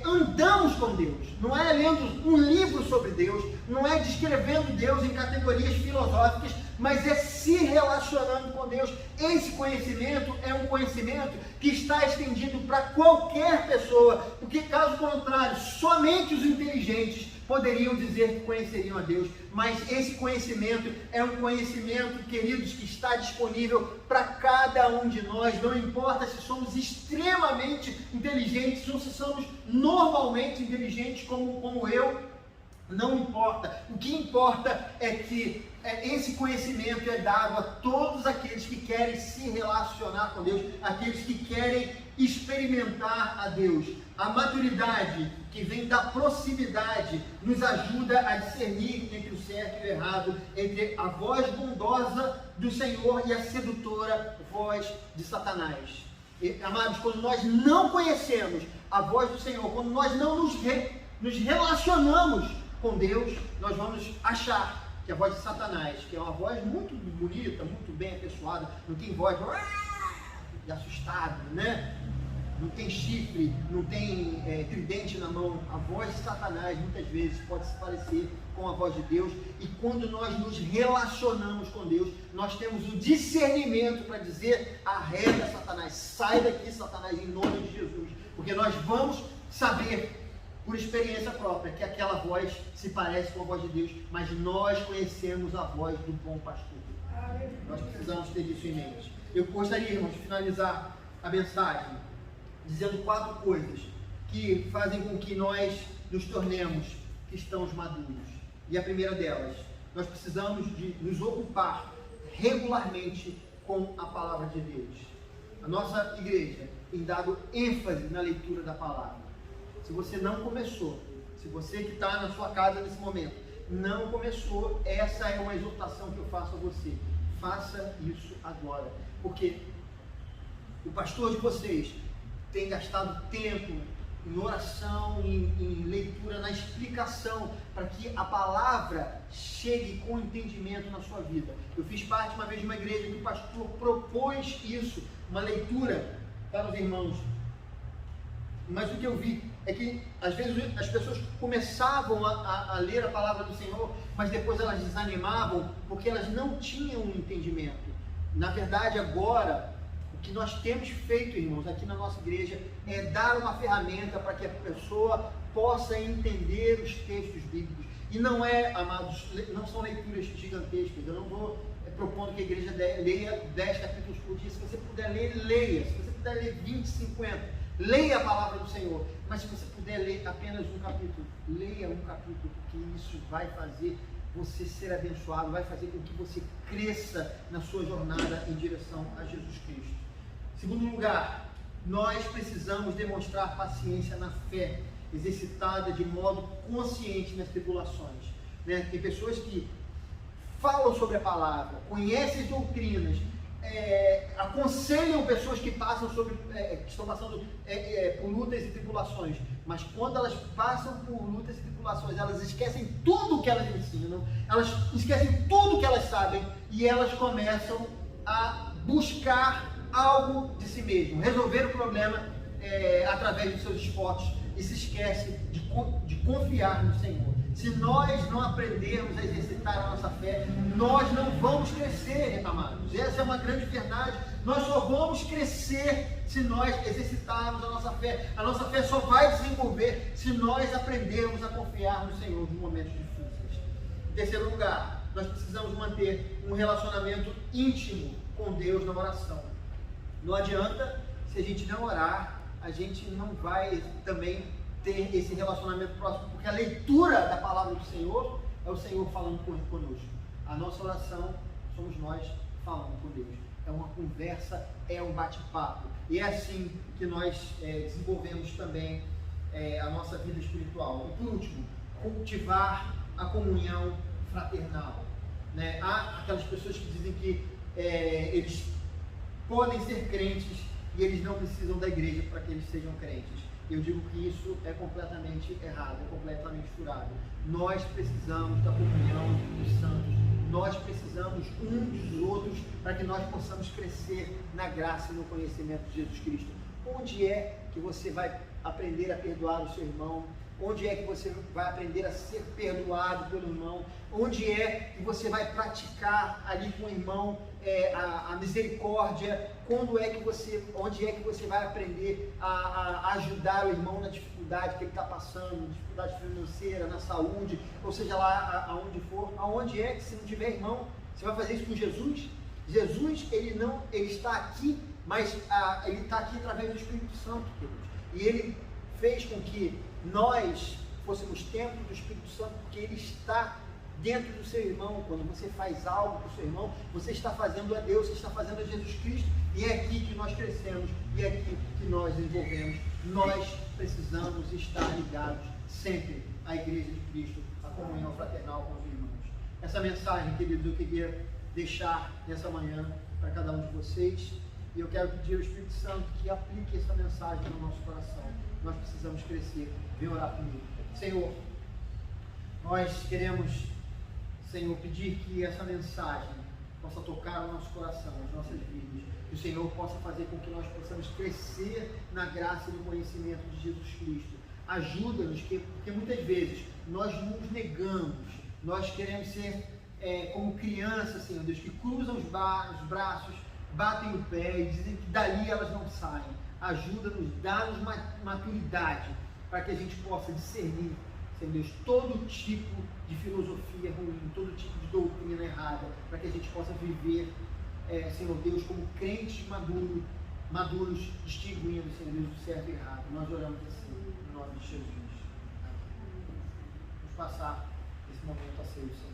andamos com Deus. Não é lendo um livro sobre Deus, não é descrevendo Deus em categorias filosóficas, mas é se relacionando com Deus. Esse conhecimento é um conhecimento que está estendido para qualquer pessoa, porque caso contrário, somente os inteligentes poderiam dizer que conheceriam a Deus, mas esse conhecimento é um conhecimento, queridos, que está disponível para cada um de nós, não importa se somos extremamente inteligentes ou se somos normalmente inteligentes como eu, não importa. O que importa é que esse conhecimento é dado a todos aqueles que querem se relacionar com Deus, aqueles que querem experimentar a Deus. A maturidade que vem da proximidade nos ajuda a discernir entre o certo e o errado, entre a voz bondosa do Senhor e a sedutora voz de Satanás. E, amados, quando nós não conhecemos a voz do Senhor, quando nós não nos relacionamos com Deus, nós vamos achar que é a voz de Satanás, que é uma voz muito bonita, muito bem apessoada, não tem voz de assustado, né? não tem chifre, não tem tridente na mão. A voz de Satanás muitas vezes pode se parecer com a voz de Deus, e quando nós nos relacionamos com Deus, nós temos o discernimento para dizer: arreda Satanás, sai daqui Satanás, em nome de Jesus, porque nós vamos saber por experiência própria que aquela voz se parece com a voz de Deus, mas nós conhecemos a voz do bom pastor. Nós precisamos ter isso em mente. Eu gostaria, irmãos, de finalizar a mensagem dizendo 4 coisas que fazem com que nós nos tornemos cristãos maduros. E a primeira delas, nós precisamos de nos ocupar regularmente com a palavra de Deus. A nossa igreja tem dado ênfase na leitura da palavra. Se você não começou, se você que está na sua casa nesse momento não começou, essa é uma exortação que eu faço a você. Faça isso agora, porque o pastor de vocês tem gastado tempo em oração, em leitura, na explicação, para que a palavra chegue com entendimento na sua vida. Eu fiz parte uma vez de uma igreja que o pastor propôs isso, uma leitura para os irmãos. Mas o que eu vi é que às vezes as pessoas começavam a ler a palavra do Senhor, mas depois elas desanimavam porque elas não tinham um entendimento. Na verdade, agora, o que nós temos feito, irmãos, aqui na nossa igreja, é dar uma ferramenta para que a pessoa possa entender os textos bíblicos. E não é, amados, não são leituras gigantescas. Eu não vou propondo que a igreja leia 10 capítulos por dia. Se você puder ler, leia. Se você puder ler 20, 50, leia a palavra do Senhor. Mas se você puder ler apenas um capítulo, leia um capítulo, porque isso vai fazer você ser abençoado, vai fazer com que você cresça na sua jornada em direção a Jesus Cristo. Segundo lugar, nós precisamos demonstrar paciência na fé, exercitada de modo consciente nas tribulações. Tem pessoas que falam sobre a palavra, conhecem as doutrinas, aconselham pessoas que passam que estão passando por lutas e tribulações, mas quando elas passam por lutas e tribulações, elas esquecem tudo o que elas ensinam, elas esquecem tudo o que elas sabem e elas começam a buscar algo de si mesmo, resolver o problema através dos seus esforços e se esquece de confiar no Senhor. Se nós não aprendermos a exercitar a nossa fé, nós não vamos crescer, amados. Essa é uma grande verdade. Nós só vamos crescer se nós exercitarmos a nossa fé. A nossa fé só vai desenvolver se nós aprendermos a confiar no Senhor nos momentos difíceis. Em terceiro lugar, nós precisamos manter um relacionamento íntimo com Deus na oração. Não adianta, se a gente não orar, a gente não vai também ter esse relacionamento próximo, porque a leitura da palavra do Senhor é o Senhor falando conosco. A nossa oração somos nós falando com Deus. É uma conversa, é um bate-papo. E é assim que nós desenvolvemos também a nossa vida espiritual. E por último, cultivar a comunhão fraternal. Há aquelas pessoas que dizem que eles podem ser crentes e eles não precisam da igreja para que eles sejam crentes. Eu digo que isso é completamente errado, é completamente furado. Nós precisamos da comunhão dos santos. Nós precisamos uns dos outros para que nós possamos crescer na graça e no conhecimento de Jesus Cristo. Onde é que você vai aprender a perdoar o seu irmão? Onde é que você vai aprender a ser perdoado pelo irmão? Onde é que você vai praticar ali com o irmão a misericórdia? Onde é que você vai aprender a ajudar o irmão na dificuldade que ele está passando, dificuldade financeira, na saúde, ou seja lá aonde for? Aonde é que, se não tiver irmão, você vai fazer isso com Jesus? Jesus, ele está aqui, mas ele está aqui através do Espírito Santo, queridos. E ele fez com que nós fôssemos templo do Espírito Santo, porque ele está dentro do seu irmão. Quando você faz algo para o seu irmão, você está fazendo a Deus, você está fazendo a Jesus Cristo, e é aqui que nós crescemos, e é aqui que nós desenvolvemos. Nós precisamos estar ligados sempre à Igreja de Cristo, à comunhão fraternal com os irmãos. Essa mensagem, queridos, eu queria deixar nessa manhã para cada um de vocês, e eu quero pedir ao Espírito Santo que aplique essa mensagem no nosso coração. Nós precisamos crescer. Vem orar comigo. Senhor, nós queremos, Senhor, pedir que essa mensagem possa tocar o nosso coração, as nossas vidas. Que o Senhor possa fazer com que nós possamos crescer na graça e no conhecimento de Jesus Cristo. Ajuda-nos, porque muitas vezes nós nos negamos, nós queremos ser como crianças, Senhor Deus, que cruzam os braços, batem o pé e dizem que dali elas não saem. Ajuda-nos, dá-nos maturidade para que a gente possa discernir, Senhor Deus, todo tipo de filosofia ruim, todo tipo de doutrina errada, para que a gente possa viver, Senhor Deus, como crentes maduros, distinguindo, Senhor Deus, o certo e o errado. Nós oramos assim, em nome de Jesus. Vamos passar esse momento a ser o Senhor.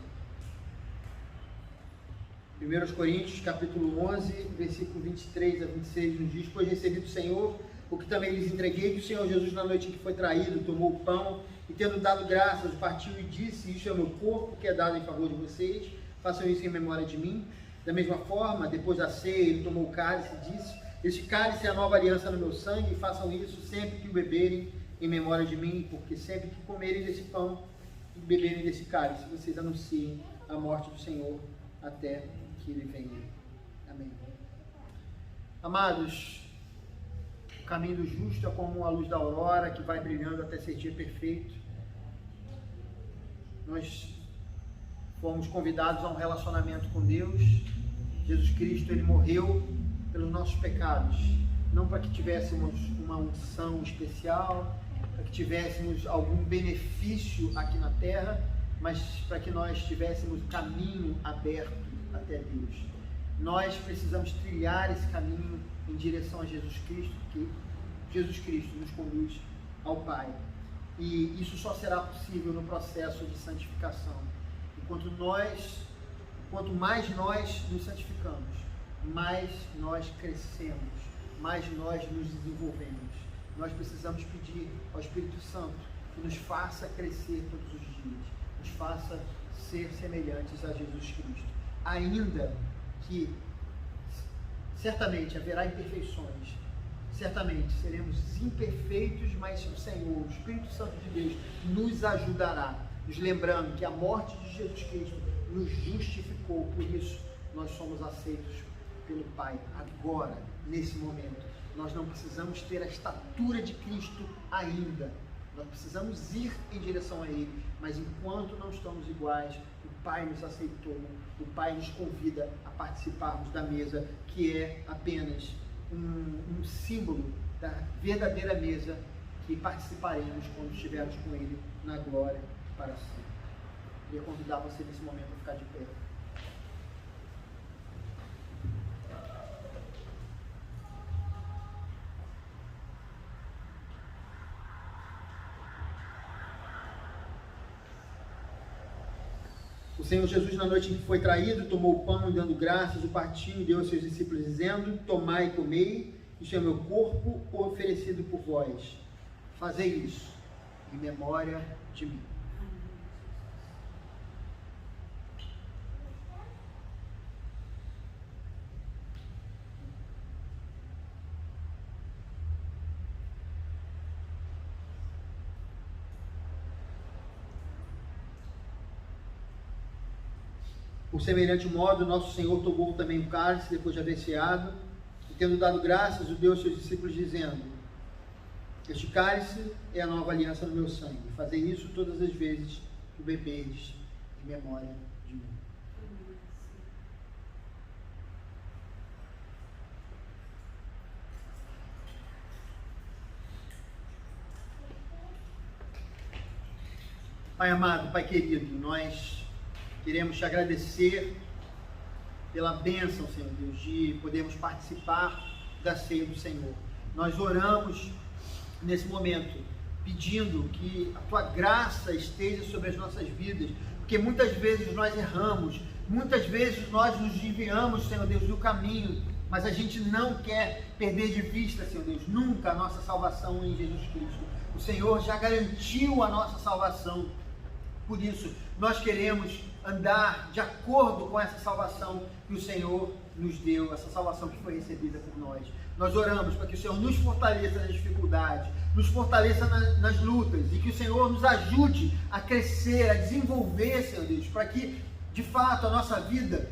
1 Coríntios, capítulo 11, versículo 23 a 26, nos diz: pois recebi do Senhor o que também lhes entreguei, que o Senhor Jesus, na noite em que foi traído, tomou o pão e, tendo dado graças, partiu e disse: isto é o meu corpo, que é dado em favor de vocês, façam isso em memória de mim. Da mesma forma, depois da ceia, ele tomou o cálice e disse: este cálice é a nova aliança no meu sangue, e façam isso sempre que o beberem em memória de mim, porque sempre que comerem desse pão e beberem desse cálice, vocês anunciem a morte do Senhor até que ele venha. Amém. Amados, o caminho do justo é como a luz da aurora que vai brilhando até ser dia perfeito. Nós fomos convidados a um relacionamento com Deus. Jesus Cristo, ele morreu pelos nossos pecados, não para que tivéssemos uma unção especial, para que tivéssemos algum benefício aqui na terra, mas para que nós tivéssemos caminho aberto até Deus. Nós precisamos trilhar esse caminho em direção a Jesus Cristo, porque Jesus Cristo nos conduz ao Pai. E isso só será possível no processo de santificação. E quanto mais nós nos santificamos, mais nós crescemos, mais nós nos desenvolvemos. Nós precisamos pedir ao Espírito Santo que nos faça crescer todos os dias, nos faça ser semelhantes a Jesus Cristo. Ainda que certamente haverá imperfeições, certamente seremos imperfeitos, mas o Senhor, o Espírito Santo de Deus, nos ajudará, nos lembrando que a morte de Jesus Cristo nos justificou, por isso nós somos aceitos pelo Pai. Agora, nesse momento, nós não precisamos ter a estatura de Cristo ainda, nós precisamos ir em direção a Ele, mas enquanto não estamos iguais, o Pai nos aceitou, o Pai nos convida a participarmos da mesa, que é apenas um símbolo da verdadeira mesa que participaremos quando estivermos com Ele na glória para sempre. Queria convidar você nesse momento a ficar de pé. O Senhor Jesus, na noite em que foi traído, tomou o pão e, dando graças, o partiu e deu aos seus discípulos, dizendo: tomai e comei, isto é meu corpo oferecido por vós. Fazei isso em memória de mim. Por semelhante modo, nosso Senhor tomou também o cálice, depois de haver ceado, e tendo dado graças, o deu aos seus discípulos, dizendo: este cálice é a nova aliança no meu sangue. Fazei isso todas as vezes que o beberes em memória de mim. Pai amado, Pai querido, nós queremos te agradecer pela bênção, Senhor Deus, de podermos participar da ceia do Senhor. Nós oramos nesse momento, pedindo que a Tua graça esteja sobre as nossas vidas, porque muitas vezes nós erramos, muitas vezes nós nos desviamos, Senhor Deus, do caminho, mas a gente não quer perder de vista, Senhor Deus, nunca a nossa salvação em Jesus Cristo. O Senhor já garantiu a nossa salvação, por isso nós queremos andar de acordo com essa salvação que o Senhor nos deu, essa salvação que foi recebida por nós. Nós oramos para que o Senhor nos fortaleça nas dificuldades, nos fortaleça nas lutas, e que o Senhor nos ajude a crescer, a desenvolver, Senhor Deus, para que, de fato, a nossa vida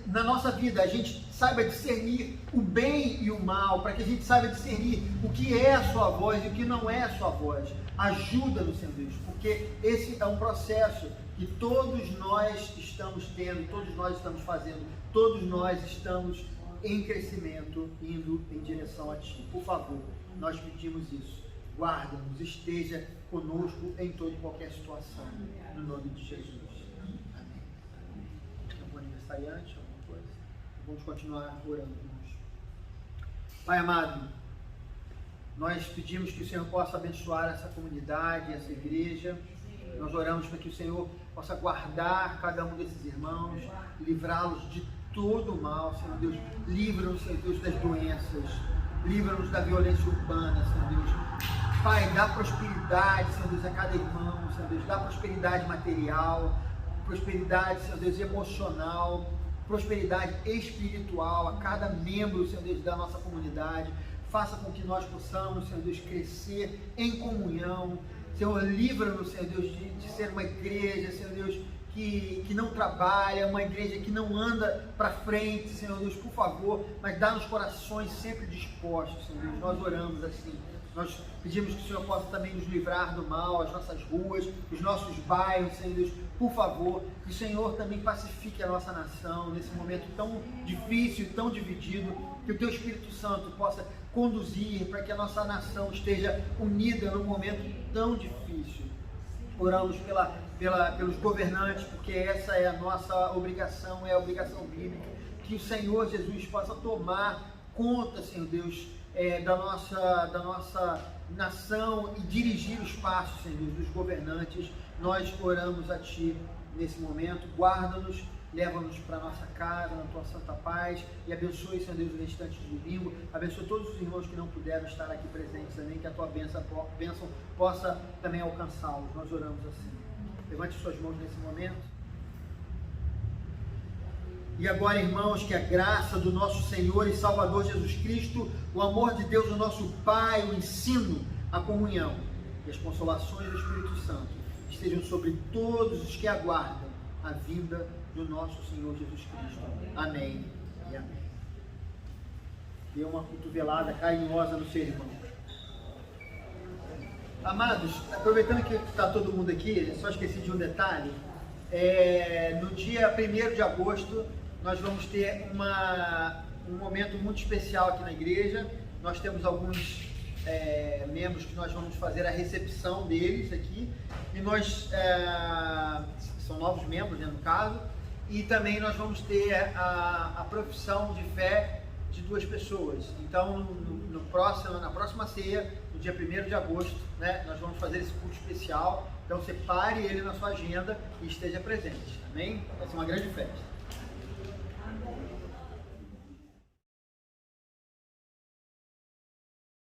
na nossa vida a gente saiba discernir o bem e o mal, para que a gente saiba discernir o que é a sua voz e o que não é a sua voz. Ajuda-nos, Senhor Deus, porque esse é um processo que todos nós estamos tendo, todos nós estamos fazendo, todos nós estamos em crescimento, indo em direção a Ti. Por favor, nós pedimos isso. Guarda-nos, esteja conosco em toda e qualquer situação, no nome de Jesus. Amém. Algum aniversariante, alguma coisa? Vamos continuar orando, irmãos. Pai amado, nós pedimos que o Senhor possa abençoar essa comunidade, essa igreja. Nós oramos para que o Senhor possa guardar cada um desses irmãos, livrá-los de todo o mal, Senhor Deus. Livra-nos, Senhor Deus, das doenças, livra-nos da violência urbana, Senhor Deus. Pai, dá prosperidade, Senhor Deus, a cada irmão, Senhor Deus. Dá prosperidade material, prosperidade, Senhor Deus, emocional, prosperidade espiritual a cada membro, Senhor Deus, da nossa comunidade. Faça com que nós possamos, Senhor Deus, crescer em comunhão. Senhor, livra-nos, Senhor Deus, de ser uma igreja, Senhor Deus, que não trabalha, uma igreja que não anda para frente, Senhor Deus, por favor, mas dá-nos corações sempre dispostos, Senhor Deus. Nós oramos assim. Nós pedimos que o Senhor possa também nos livrar do mal, as nossas ruas, os nossos bairros, Senhor Deus, por favor. Que o Senhor também pacifique a nossa nação nesse momento tão difícil e tão dividido. Que o Teu Espírito Santo possa conduzir para que a nossa nação esteja unida num momento tão difícil. Oramos pelos governantes, porque essa é a nossa obrigação, é a obrigação bíblica. Que o Senhor Jesus possa tomar conta, Senhor Deus, da nossa nação e dirigir os passos, Senhor Deus, dos governantes. Nós oramos a Ti nesse momento. Guarda-nos, leva-nos para a nossa casa, na Tua santa paz, e abençoe, Senhor Deus, o restante do domingo. Abençoe todos os irmãos que não puderam estar aqui presentes também, que a Tua bênção possa também alcançá-los. Nós oramos assim. Levante suas mãos nesse momento. E agora, irmãos, que a graça do nosso Senhor e Salvador Jesus Cristo, o amor de Deus, o nosso Pai, o ensino, a comunhão e as consolações do Espírito Santo estejam sobre todos os que aguardam a vinda do nosso Senhor Jesus Cristo. Amém e amém. Dê uma cotovelada carinhosa no seu irmão. Amados, aproveitando que está todo mundo aqui, só esqueci de um detalhe. No dia 1º de agosto, nós vamos ter um momento muito especial aqui na igreja. Nós temos alguns membros que nós vamos fazer a recepção deles aqui. E nós, são novos membros, né, no caso. E também nós vamos ter a profissão de fé de 2 pessoas. Então, na próxima ceia, no dia 1º de agosto, né, nós vamos fazer esse culto especial. Então, separe ele na sua agenda e esteja presente. Amém? Vai ser uma grande festa.